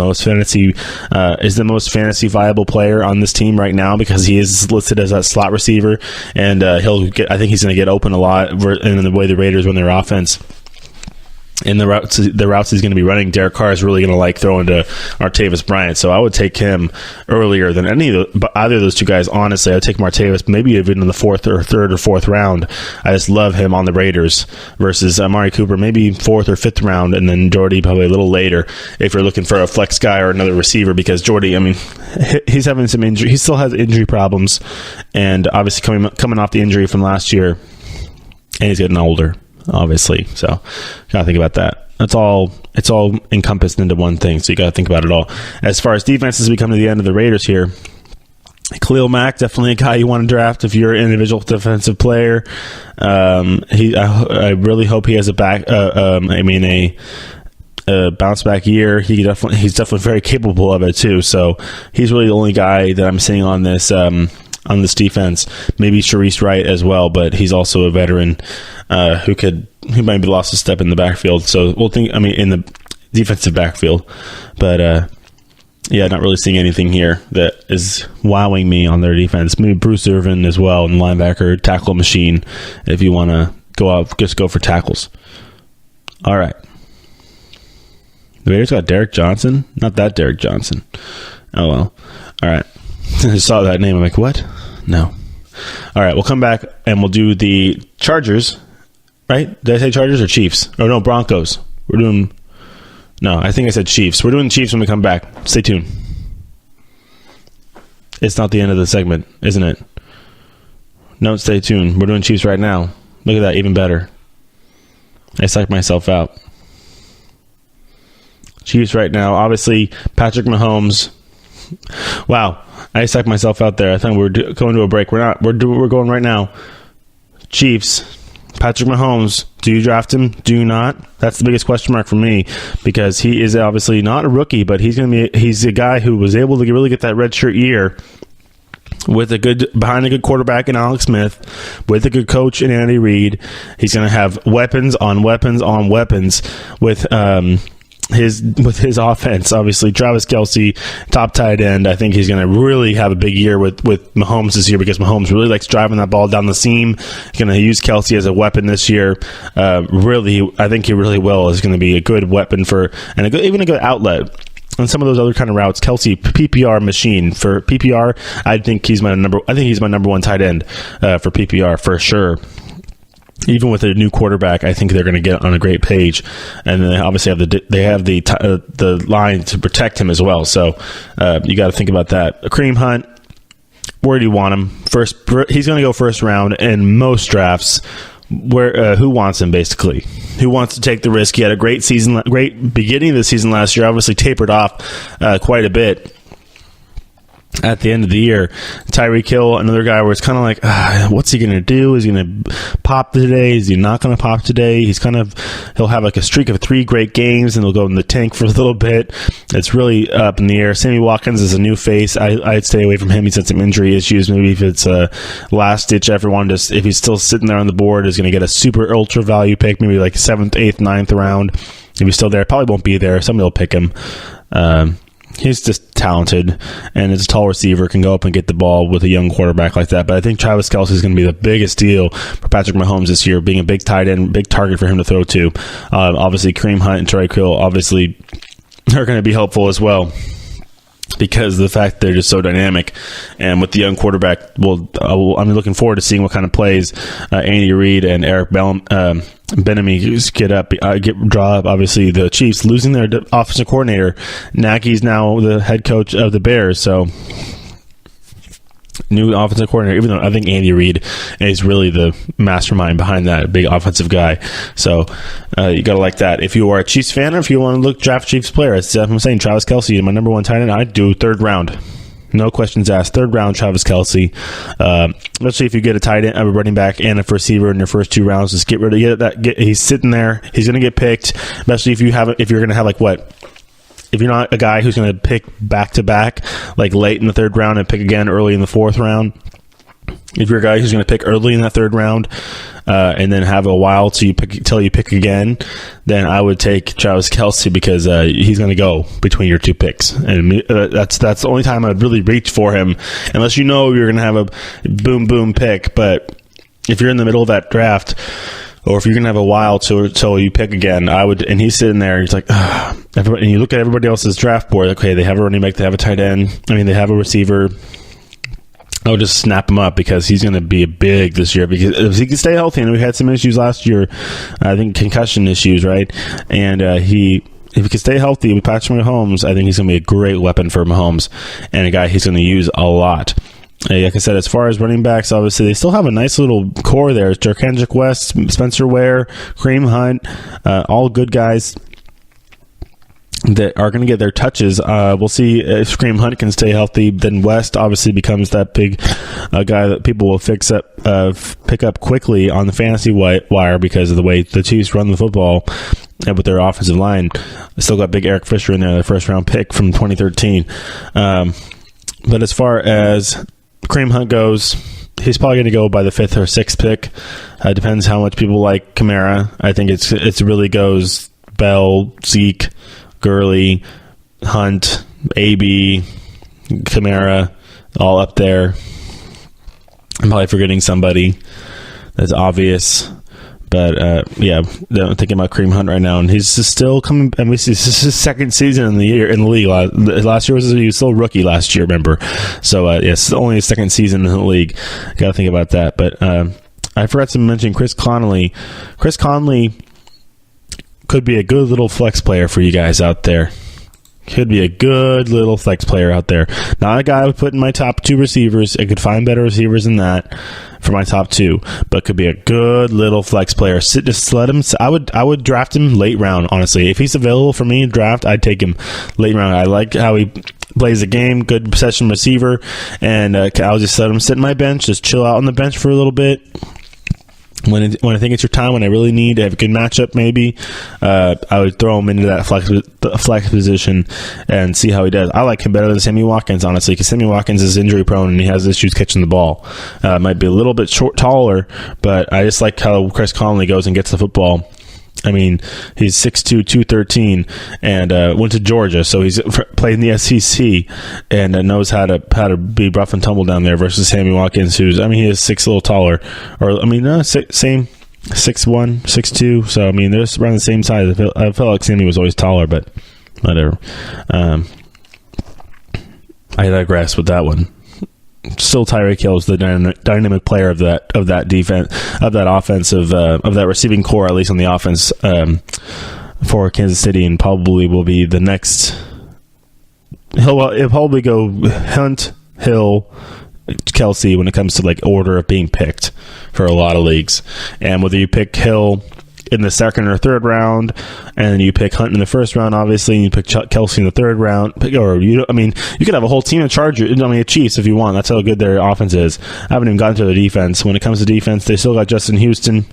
most fantasy viable player on this team right now, because he is listed as that slot receiver, and I think he's going to get open a lot in the way the Raiders run their offense. In the routes he's going to be running, Derek Carr is really going to like throwing to Martavis Bryant. So I would take him earlier than either of those 2 guys. Honestly, I would take Martavis maybe even in the 4th or 3rd or 4th round. I just love him on the Raiders versus Amari Cooper, maybe 4th or 5th round, and then Jordy probably a little later if you're looking for a flex guy or another receiver, because Jordy, he's having some injury. He still has injury problems, and obviously coming off the injury from last year, and he's getting older, obviously. So gotta think about that. It's all encompassed into one thing, so you gotta think about it all. As far as defenses, we come to the end of the Raiders here. Khalil Mack, definitely a guy you want to draft if you're an individual defensive player. I really hope he has a bounce back year. He's definitely very capable of it too. So he's really the only guy that I'm seeing on this defense. Maybe Sharice Wright as well, but he's also a veteran who might be lost a step in the backfield. So we'll think. In the defensive backfield, but not really seeing anything here that is wowing me on their defense. Maybe Bruce Irvin as well, and linebacker, tackle machine. If you want to go out, just go for tackles. All right. The Raiders got Derek Johnson. Not that Derek Johnson. Oh well. All right. I saw that name. I'm like, what? No. All right, we'll come back and we'll do the Chargers, right? Did I say Chargers or Chiefs? Oh, no, Broncos. I think I said Chiefs. We're doing Chiefs when we come back. Stay tuned. It's not the end of the segment, isn't it? No, stay tuned. We're doing Chiefs right now. Look at that, even better. I psyched myself out. Chiefs right now. Obviously, Patrick Mahomes. Wow. I psyched myself out there. I thought we were going to a break. We're not. We're going right now. Chiefs. Patrick Mahomes. Do you draft him? Do you not? That's the biggest question mark for me, because he is obviously not a rookie, but he's a guy who was able to really get that redshirt year with behind a good quarterback in Alex Smith, with a good coach in Andy Reid. He's going to have weapons on weapons on weapons with with his offense. Obviously, Travis Kelce, top tight end. I think he's going to really have a big year with Mahomes this year because Mahomes really likes driving that ball down the seam. He's going to use Kelce as a weapon this year. Really, I think he really will. Is going to be a good weapon even a good outlet. And some of those other kind of routes, Kelce, PPR machine. For PPR, I think he's my number one tight end for PPR for sure. Even with a new quarterback, I think they're going to get on a great page, and then they obviously have the line to protect him as well. So you got to think about that. Kareem Hunt, where do you want him? First, he's going to go first round in most drafts. Who wants him basically? Who wants to take the risk? He had a great beginning of the season last year. Obviously tapered off quite a bit at the end of the year. Tyreek Hill, another guy where it's kind of like, what's he going to do? Is he going to pop today? Is he not going to pop today? He'll have like a streak of 3 great games and he'll go in the tank for a little bit. It's really up in the air. Sammy Watkins is a new face. I'd stay away from him. He's had some injury issues. Maybe if it's a last ditch effort, if he's still sitting there on the board, is going to get a super ultra value pick, maybe like 7th, 8th, 9th round. If he's still there, probably won't be there. Somebody will pick him. He's just talented, and as a tall receiver, can go up and get the ball with a young quarterback like that. But I think Travis Kelce is going to be the biggest deal for Patrick Mahomes this year, being a big tight end, big target for him to throw to. Obviously, Kareem Hunt and Tyreek Hill obviously are going to be helpful as well, because of the fact they're just so dynamic. And with the young quarterback, I'm looking forward to seeing what kind of plays Andy Reid and Eric Bieniemy draw up. Obviously, the Chiefs losing their offensive coordinator. Nagy's now the head coach of the Bears, so new offensive coordinator, even though I think Andy Reid is really the mastermind behind that, big offensive guy. So you got to like that. If you are a Chiefs fan, or if you want to draft Chiefs player, as I'm saying, Travis Kelce, my number one tight end, I'd do 3rd round. No questions asked. 3rd round, Travis Kelce. Especially if you get a tight end, a running back, and a receiver in your first 2 rounds, just get rid of that. He's sitting there. He's going to get picked. Especially if you're going to have if you're not a guy who's going to pick back to back, like late in the 3rd round and pick again early in the 4th round. If you're a guy who's going to pick early in that 3rd round and then have a while till you pick again, then I would take Travis Kelce, because he's going to go between your 2 picks, and that's the only time I'd really reach for him, unless you know you're going to have a boom pick. But if you're in the middle of that draft, or if you're going to have a while till you pick again, I would, and he's sitting there, he's like, and you look at everybody else's draft board, okay, they have a running back, they have a tight end, they have a receiver. I would just snap him up, because he's going to be big this year, because if he can stay healthy, and we had some issues last year, I think concussion issues, right? And if he can stay healthy with Patrick Mahomes, I think he's going to be a great weapon for Mahomes, and a guy he's going to use a lot. Like I said, as far as running backs, obviously they still have a nice little core there. It's Jerkandrick West, Spencer Ware, Kareem Hunt, all good guys that are going to get their touches. We'll see if Kareem Hunt can stay healthy. Then West obviously becomes that big guy that people will pick up quickly on the fantasy wire, because of the way the Chiefs run the football and with their offensive line. They still got big Eric Fisher in there, the 1st round pick from 2013. But as far as Kareem Hunt goes, he's probably going to go by the 5th or 6th pick. Depends how much people like Kamara. I think it really goes Bell, Zeke, Gurley, Hunt, AB, Kamara, all up there. I'm probably forgetting somebody that's obvious. But, I'm thinking about Kareem Hunt right now, and he's still coming. This is his 2nd season in the league. Last year he was still rookie last year, remember? So, it's only his 2nd season in the league. Got to think about that. But I forgot to mention Chris Conley. Chris Conley could be a good little flex player for you guys out there. Could be a good little flex player out there. Not a guy I would put in my top 2 receivers. I could find better receivers than that for my top 2, but could be a good little flex player. Just let him. I would draft him late round, honestly. If he's available for me to draft, I'd take him late round. I like how he plays the game, good possession receiver, and I'll just let him sit in my bench, just chill out on the bench for a little bit. When I think it's your time, when I really need to have a good matchup, maybe I would throw him into that flex position and see how he does. I like him better than Sammy Watkins, honestly, because Sammy Watkins is injury prone and he has issues catching the ball. Might be a little bit taller, but I just like how Chris Conley goes and gets the football I mean, he's 6'2", 213, and went to Georgia, so he's played in the SEC and knows how to be rough and tumble down there. Versus Sammy Watkins, who's, I mean, he is 6 a little taller, or I mean, same 6'1", 6'2". So I mean, they're around the same size. I felt like Sammy was always taller, but whatever. I digress with that one. Still, Tyreek Hill is the dynamic player of that defense, of that offensive, of that receiving core, at least on the offense, for Kansas City, and probably will be the next. He'll probably go Hunt, Hill, Kelsey when it comes to like order of being picked for a lot of leagues. And whether you pick Hill in the second or third round, and you pick Hunt in the first round, obviously, and you pick Kelsey in the third round, you could have a whole team of Chiefs if you want. That's how good their offense is. I haven't even gotten to the defense. When it comes to defense, they still got Justin Houston.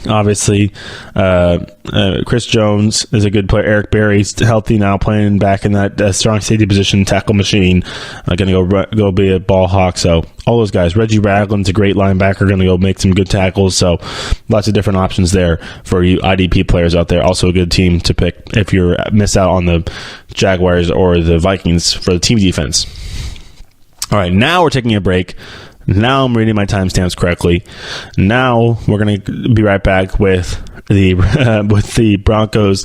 Obviously, Chris Jones is a good player. Eric Berry's healthy now, playing back in that strong safety position, tackle machine. Going to go be a ball hawk. So all those guys. Reggie Ragland's a great linebacker. Going to go make some good tackles. So lots of different options there for you IDP players out there. Also a good team to pick if you miss out on the Jaguars or the Vikings for the team defense. All right, now we're taking a break. Now I'm reading my timestamps correctly. Now we're going to be right back with the Broncos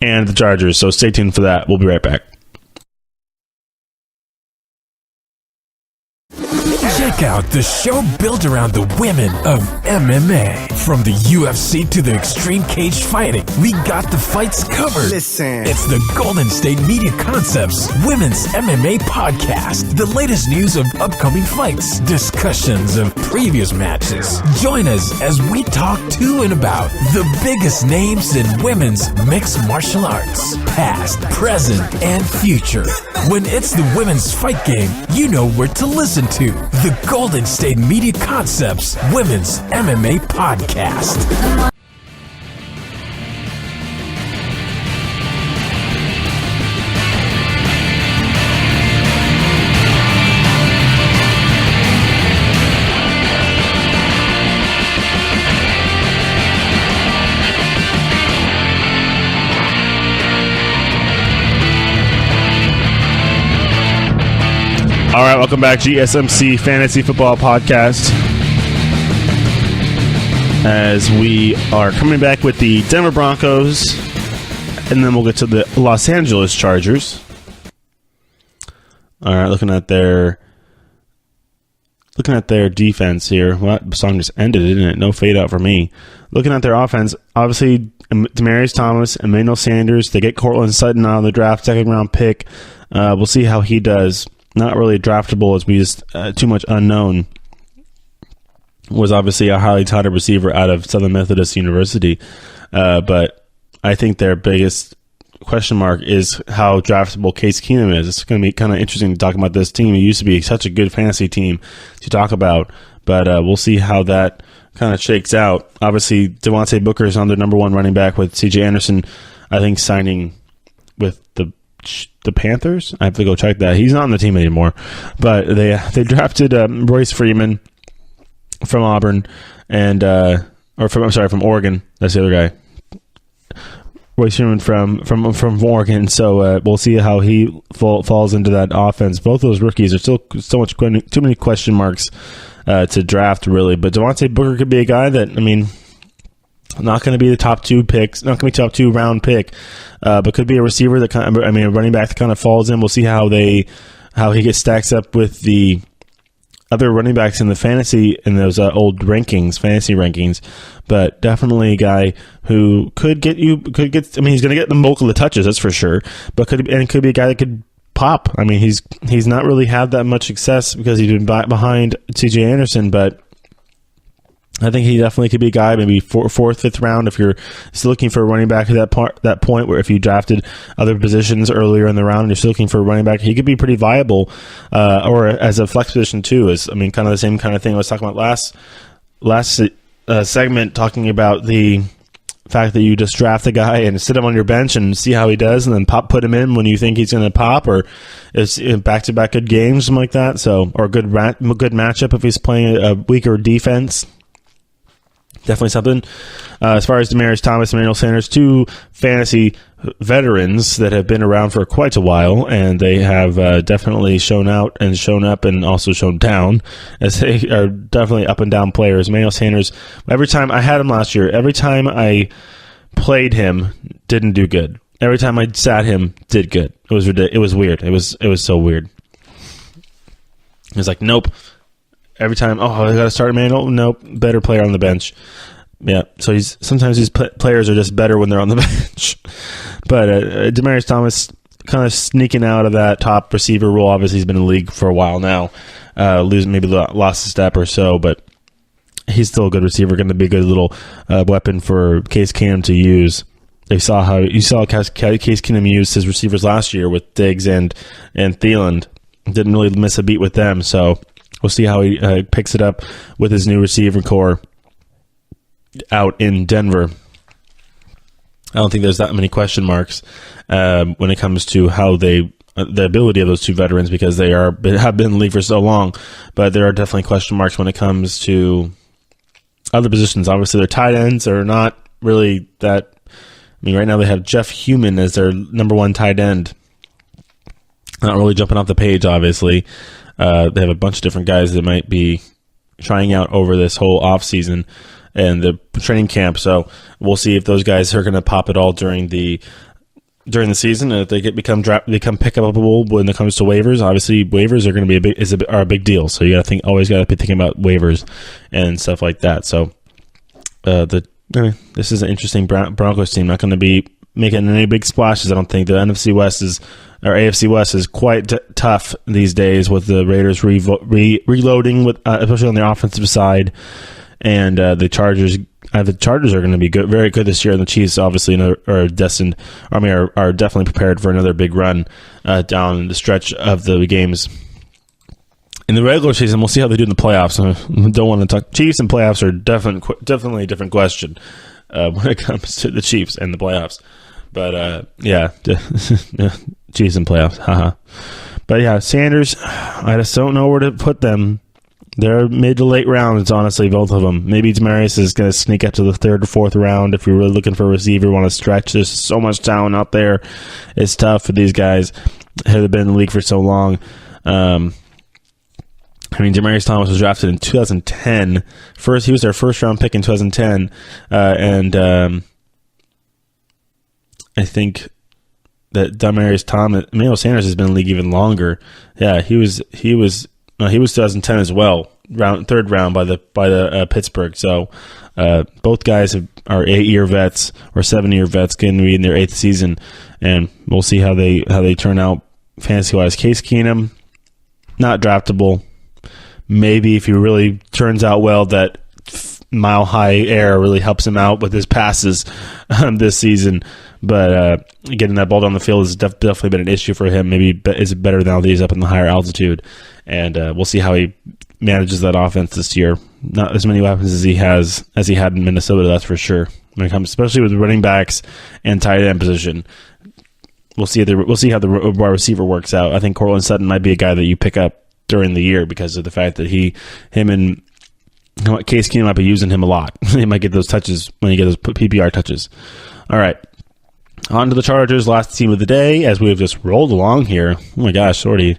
and the Chargers. So stay tuned for that. We'll be right back. Check out the show built around the women of MMA. From the UFC to the extreme cage fighting, we got the fights covered. Listen. It's the Golden State Media Concepts Women's MMA Podcast. The latest news of upcoming fights, discussions of previous matches. Join us as we talk to and about the biggest names in women's mixed martial arts, past, present, and future. When it's the women's fight game, you know where to listen to. The Golden State Media Concepts Women's MMA Podcast. All right, welcome back, GSMC Fantasy Football Podcast. As we are coming back with the Denver Broncos, and then we'll get to the Los Angeles Chargers. All right, looking at their defense here. Well, the song just ended, didn't it? No fade out for me. Looking at their offense, obviously Demaryius Thomas, Emmanuel Sanders. They get Cortland Sutton out of the draft, second round pick. We'll see how he does. Not really draftable as we just too much unknown. Was obviously a highly touted receiver out of Southern Methodist University. But I think their biggest question mark is how draftable Case Keenum is. It's going to be kind of interesting to talk about this team. It used to be such a good fantasy team to talk about. But we'll see how that kind of shakes out. Obviously, Devontae Booker is on their number one running back with C.J. Anderson, I think, signing with the Panthers. I have to go check that. He's not on the team anymore. But they drafted Royce Freeman from Auburn and from Oregon. That's the other guy. Royce Freeman from Oregon. So we'll see how he falls into that offense. Both of those rookies are still too many question marks to draft, really. But Devontae Booker could be a guy that, I mean, not going to be the top two picks, not going to be top 2 round pick, but could be a receiver that a running back that kind of falls in. We'll see how he gets stacks up with the other running backs in the fantasy in those old fantasy rankings. But definitely a guy who could get. I mean, he's going to get the bulk of the touches, that's for sure. But could be a guy that could pop. I mean, he's not really had that much success because he's been behind C.J. Anderson, but I think he definitely could be a guy, maybe 4th, 5th round, if you're still looking for a running back at that point where if you drafted other positions earlier in the round and you're still looking for a running back, he could be pretty viable, or as a flex position too. Kind of the same kind of thing I was talking about last segment, talking about the fact that you just draft a guy and sit him on your bench and see how he does, and then put him in when you think he's going to pop, or it's back-to-back good games, something like that. So, or a good matchup if he's playing a weaker defense. definitely something. As far as Demaryius Thomas and Emmanuel Sanders, two fantasy veterans that have been around for quite a while, and they have definitely shown out and shown up and also shown down, as they are definitely up and down players. Emmanuel Sanders, every time I had him last year, every time I played him, didn't do good. Every time I sat him, did good. It was ridiculous. It was weird. It was so weird. It was like, nope. Every time, I got to start Emmanuel. Nope, better player on the bench. Yeah, so sometimes these players are just better when they're on the bench. But Demaryius Thomas kind of sneaking out of that top receiver role. Obviously, he's been in the league for a while now. Lost a step or so, but he's still a good receiver. Going to be a good little weapon for Case Keenum to use. You saw Case Keenum used his receivers last year with Diggs and Thielen. Didn't really miss a beat with them, so we'll see how he picks it up with his new receiver core out in Denver. I don't think there's that many question marks when it comes to how the ability of those two veterans, because they have been in the league for so long, but there are definitely question marks when it comes to other positions. Obviously, their tight ends are not really that. I mean, right now they have Jeff Heumann as their number one tight end. Not really jumping off the page, obviously. They have a bunch of different guys that might be trying out over this whole offseason and the training camp. So we'll see if those guys are going to pop it all during the season, and if they become pickable when it comes to waivers. Obviously, waivers are going to be a big deal. So you always got to be thinking about waivers and stuff like that. So this is an interesting Broncos team. Not going to be making any big splashes, I don't think. The AFC West is quite tough these days, with the Raiders reloading, with especially on the offensive side, and the Chargers. The Chargers are going to be good, very good this year, and the Chiefs obviously are definitely prepared for another big run down the stretch of the games. In the regular season, we'll see how they do in the playoffs. I don't want to talk. Chiefs and playoffs are definitely a different question when it comes to the Chiefs and the playoffs. But Chiefs and playoffs, haha. But yeah, Sanders, I just don't know where to put them. They're mid to late rounds, honestly, both of them. Maybe Demaryius is going to sneak up to the third or fourth round if you're really looking for a receiver, want to stretch. There's so much talent out there. It's tough for these guys who have been in the league for so long. Demaryius Thomas was drafted in 2010. He was their first round pick in 2010, and I think that Emmanuel Sanders has been in the league even longer. Yeah, he was 2010 as well, third round by the Pittsburgh. So both guys are 8-year vets or 7-year vets, going to be in their 8th season, and we'll see how they turn out fantasy wise. Case Keenum, not draftable. Maybe if he really turns out well, that mile high air really helps him out with his passes this season. But getting that ball down the field has definitely been an issue for him. Maybe is better now that he's up in the higher altitude. And we'll see how he manages that offense this year. Not as many weapons as he had in Minnesota, that's for sure. When it comes, especially with the running backs and tight end position, we'll see how the wide receiver works out. I think Courtland Sutton might be a guy that you pick up during the year because of the fact that him and Case Keenum might be using him a lot. He might get those touches when he gets those PPR touches. All right. On to the Chargers, last team of the day, as we have just rolled along here. Oh my gosh, already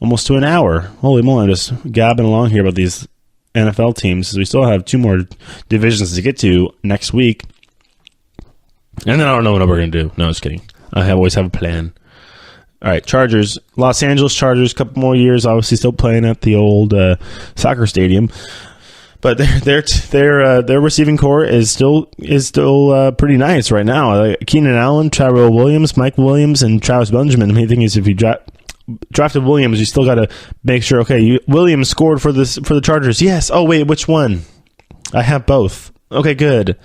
almost to an hour. Holy moly, I'm just gabbing along here about these NFL teams. We still have 2 more divisions to get to next week. And then I don't know what we're going to do. No, just kidding. I always have a plan. All right, Chargers, Los Angeles Chargers, a couple more years, obviously still playing at the old soccer stadium. But their receiving core is still pretty nice right now. Keenan Allen, Tyrell Williams, Mike Williams, and Travis Benjamin. The main thing is if you drafted Williams, you still got to make sure. Okay, Williams scored for the Chargers. Yes. Oh wait, which one? I have both. Okay, good.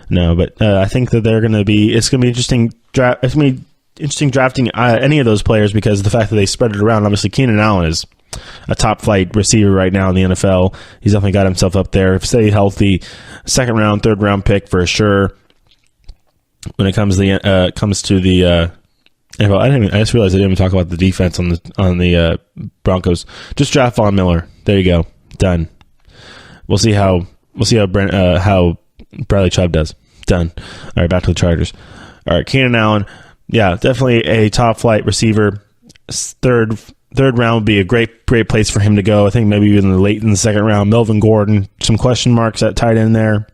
No, but I think that it's going to be interesting. It's going to be interesting drafting any of those players because of the fact that they spread it around. Obviously, Keenan Allen is a top flight receiver right now in the NFL. He's definitely got himself up there. Stay healthy, 2nd round, 3rd round pick for sure. When it comes to the NFL, I just realized I didn't even talk about the defense on the Broncos. Just draft Von Miller. There you go, done. We'll see how Bradley Chubb does. Done. All right, back to the Chargers. All right, Keenan Allen. Yeah, definitely a top flight receiver. Third round would be a great place for him to go. I think maybe even late in the second round. Melvin Gordon, some question marks at tight end there.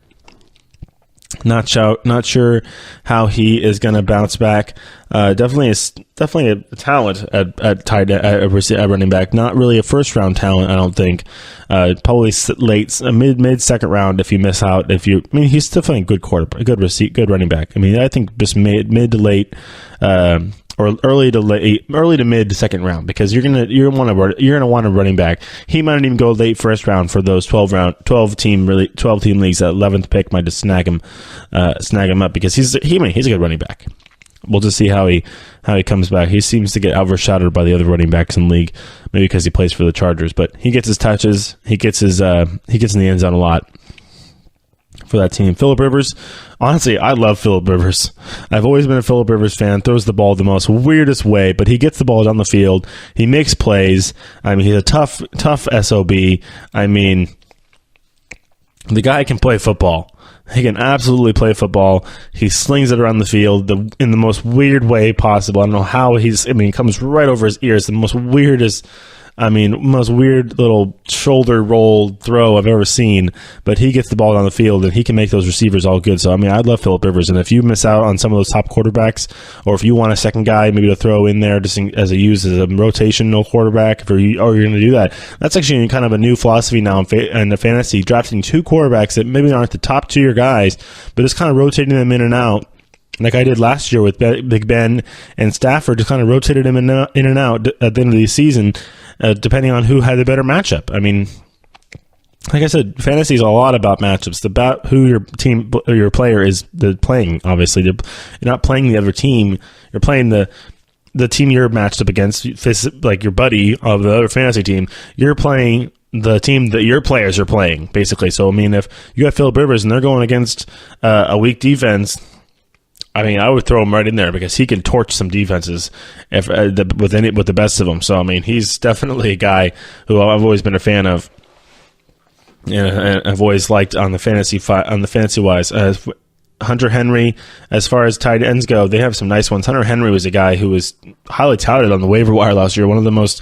Not sure how he is going to bounce back. Definitely a talent at tight end, at running back. Not really a first round talent, I don't think. Probably late, mid second round if you miss out. He's definitely a good quarterback, good running back. I mean, I think just mid to late, or early to mid second round, because you're gonna want a running back. He might not even go late first round for those 12 team leagues. That 11th pick might just snag him up, because he's a good running back. We'll just see how he comes back. He seems to get overshadowed by the other running backs in the league, maybe because he plays for the Chargers. But he gets his touches. He gets in the end zone a lot for that team. Phillip Rivers, honestly, I love Phillip Rivers. I've always been a Phillip Rivers fan. Throws the ball the most weirdest way, but he gets the ball down the field. He makes plays. I mean, he's a tough SOB. I mean, the guy can play football. He can absolutely play football. He slings it around the field in the most weird way possible. I don't know how it comes right over his ears. The most weird little shoulder roll throw I've ever seen. But he gets the ball down the field, and he can make those receivers all good. So, I mean, I love Phillip Rivers. And if you miss out on some of those top quarterbacks, or if you want a second guy maybe to throw in there just as a rotational quarterback, or you're going to do that, that's actually kind of a new philosophy now in the fantasy, drafting two quarterbacks that maybe aren't the top tier guys, but just kind of rotating them in and out. Like I did last year with Big Ben and Stafford, just kind of rotated him in and out at the end of the season, depending on who had the better matchup. I mean, like I said, fantasy is a lot about matchups. It's about who your team or your player is playing. Obviously, you're not playing the other team. You're playing the team you're matched up against, like your buddy of the other fantasy team. You're playing the team that your players are playing, basically. So, I mean, if you have Phillip Rivers and they're going against a weak defense, I mean, I would throw him right in there, because he can torch some defenses with the best of them. So, I mean, he's definitely a guy who I've always been a fan of, and I've always liked on the fantasy wise. Hunter Henry, as far as tight ends go, they have some nice ones. Hunter Henry was a guy who was highly touted on the waiver wire last year. One of the most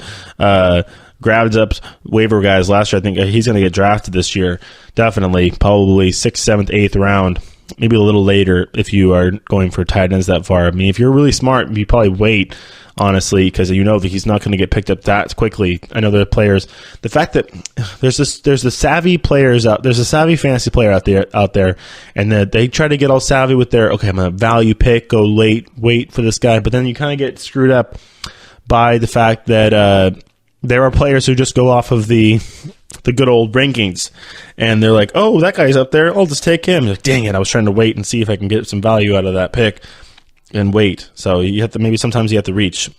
grabbed up waiver guys last year. I think he's going to get drafted this year. Definitely, probably 6th, 7th, 8th round. Maybe a little later if you are going for tight ends that far. I mean, if you're really smart, you probably wait, honestly, because you know that he's not going to get picked up that quickly. I know there are players. The fact that there's the savvy players out. There's a savvy fantasy player out there, and that they try to get all savvy with their, okay, I'm going to value pick, go late, wait for this guy, but then you kind of get screwed up by the fact that there are players who just go off of the good old rankings, and they're like, oh, that guy's up there, I'll just take him. Like, dang it, I was trying to wait and see if I can get some value out of that pick and wait. So you have to, sometimes you have to reach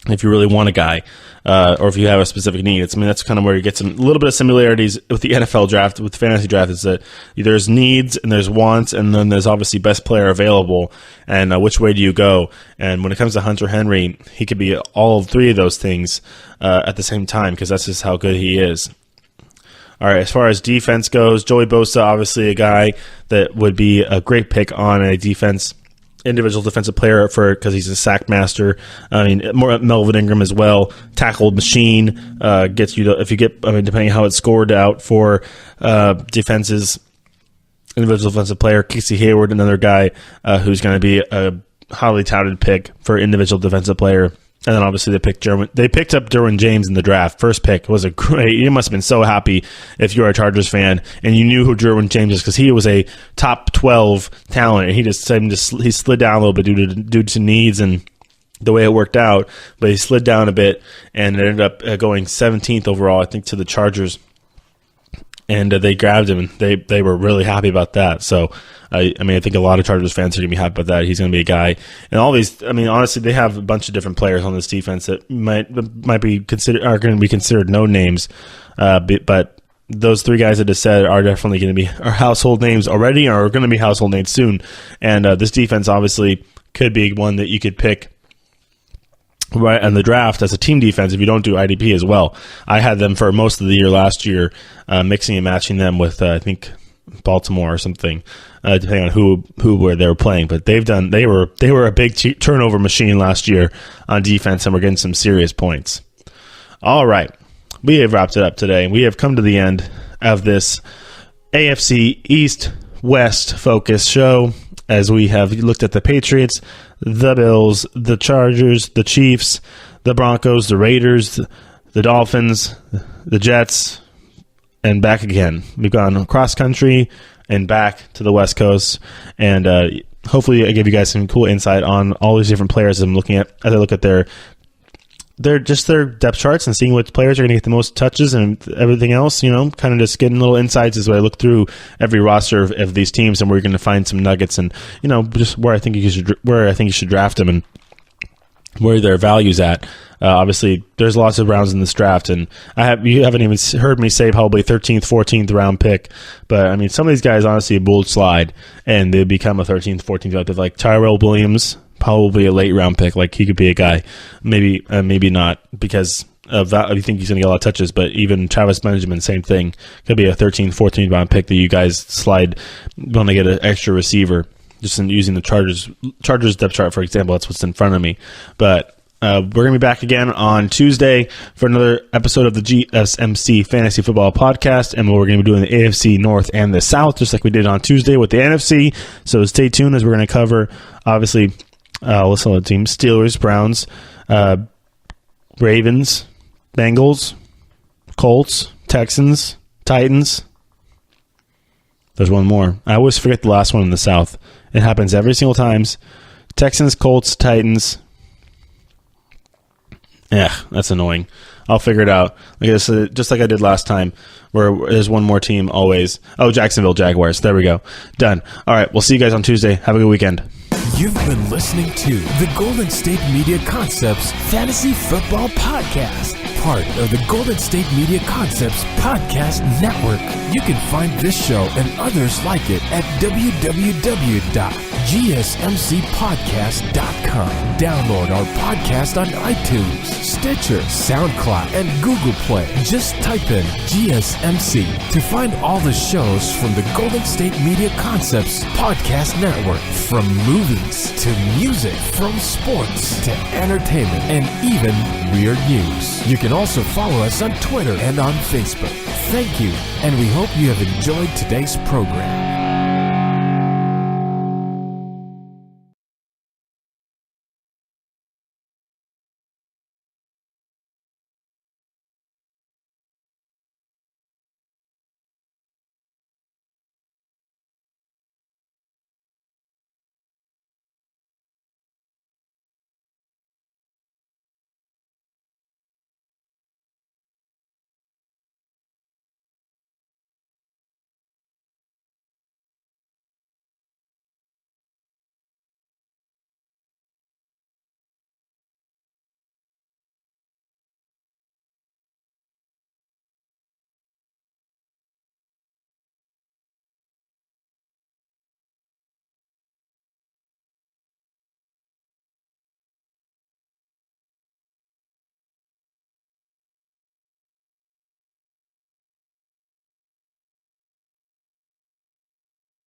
if you really want a guy, or if you have a specific need. That's kind of where you get a little bit of similarities with the NFL draft, with the fantasy draft, is that there's needs and there's wants, and then there's obviously best player available, and which way do you go? And when it comes to Hunter Henry, he could be all three of those things at the same time, because that's just how good he is. All right, as far as defense goes, Joey Bosa, obviously a guy that would be a great pick on a individual defensive player because he's a sack master. I mean, more Melvin Ingram as well. Tackle machine gets you to, depending how it's scored out for defenses. Individual defensive player, Casey Hayward, another guy who's going to be a highly touted pick for individual defensive player. And then obviously they picked up Derwin James in the draft. First pick was a great. You must have been so happy if you're a Chargers fan and you knew who Derwin James is, because he was a top 12 talent, and he slid down a little bit due to needs and the way it worked out. But he slid down a bit, and it ended up going 17th overall, I think, to the Chargers. And they grabbed him, and they were really happy about that. So, I think a lot of Chargers fans are going to be happy about that. He's going to be a guy. And all these, honestly, they have a bunch of different players on this defense that might be are going to be considered no names. But those three guys I just said are definitely going to be household names already, or are going to be household names soon. And this defense obviously could be one that you could pick right in the draft as a team defense if you don't do IDP as well. I had them for most of the year last year, mixing and matching them with I think Baltimore or something, depending on where they were playing. But they were a big turnover machine last year on defense, and we're getting some serious points. All right, we have wrapped it up today. We have come to the end of this AFC East West focused show, as we have looked at the Patriots, the Bills, the Chargers, the Chiefs, the Broncos, the Raiders, the Dolphins, the Jets, and back again. We've gone across country and back to the West Coast, and hopefully I gave you guys some cool insight on all these different players I'm looking at as I look at their depth charts and seeing which players are going to get the most touches and everything else, kind of just getting little insights as I look through every roster of these teams, and we're going to find some nuggets and, just where I think you should draft them and where their value's at. Obviously, there's lots of rounds in this draft, and you haven't even heard me say probably 13th, 14th round pick. But I mean, some of these guys honestly a bold slide, and they become a 13th, 14th round pick. Like Tyrell Williams, probably a late round pick. Like he could be a guy, maybe not because of that. You think he's going to get a lot of touches, but even Travis Benjamin, same thing, could be a 13th, 14th round pick that you guys slide when they get an extra receiver. Just in using the Chargers depth chart, for example, that's what's in front of me. But we're going to be back again on Tuesday for another episode of the GSMC Fantasy Football Podcast, and we're going to be doing the AFC North and the South, just like we did on Tuesday with the NFC. So stay tuned as we're going to cover, obviously, let's call the teams: Steelers, Browns, Ravens, Bengals, Colts, Texans, Titans. There's one more. I always forget the last one in the South. It happens every single time. Texans, Colts, Titans. Yeah, that's annoying. I'll figure it out. Just like I did last time, where there's one more team always. Oh, Jacksonville Jaguars. There we go. Done. All right, we'll see you guys on Tuesday. Have a good weekend. You've been listening to the Golden State Media Concepts Fantasy Football Podcast, part of the Golden State Media Concepts Podcast Network. You can find this show and others like it at www.gsmcpodcast.com. Download our podcast on iTunes, Stitcher, SoundCloud, and Google Play. Just type in GSMC to find all the shows from the Golden State Media Concepts Podcast Network, from movies to music, from sports to entertainment, and even weird news. You can also follow us on Twitter and on Facebook. Thank you, and we hope you have enjoyed today's program.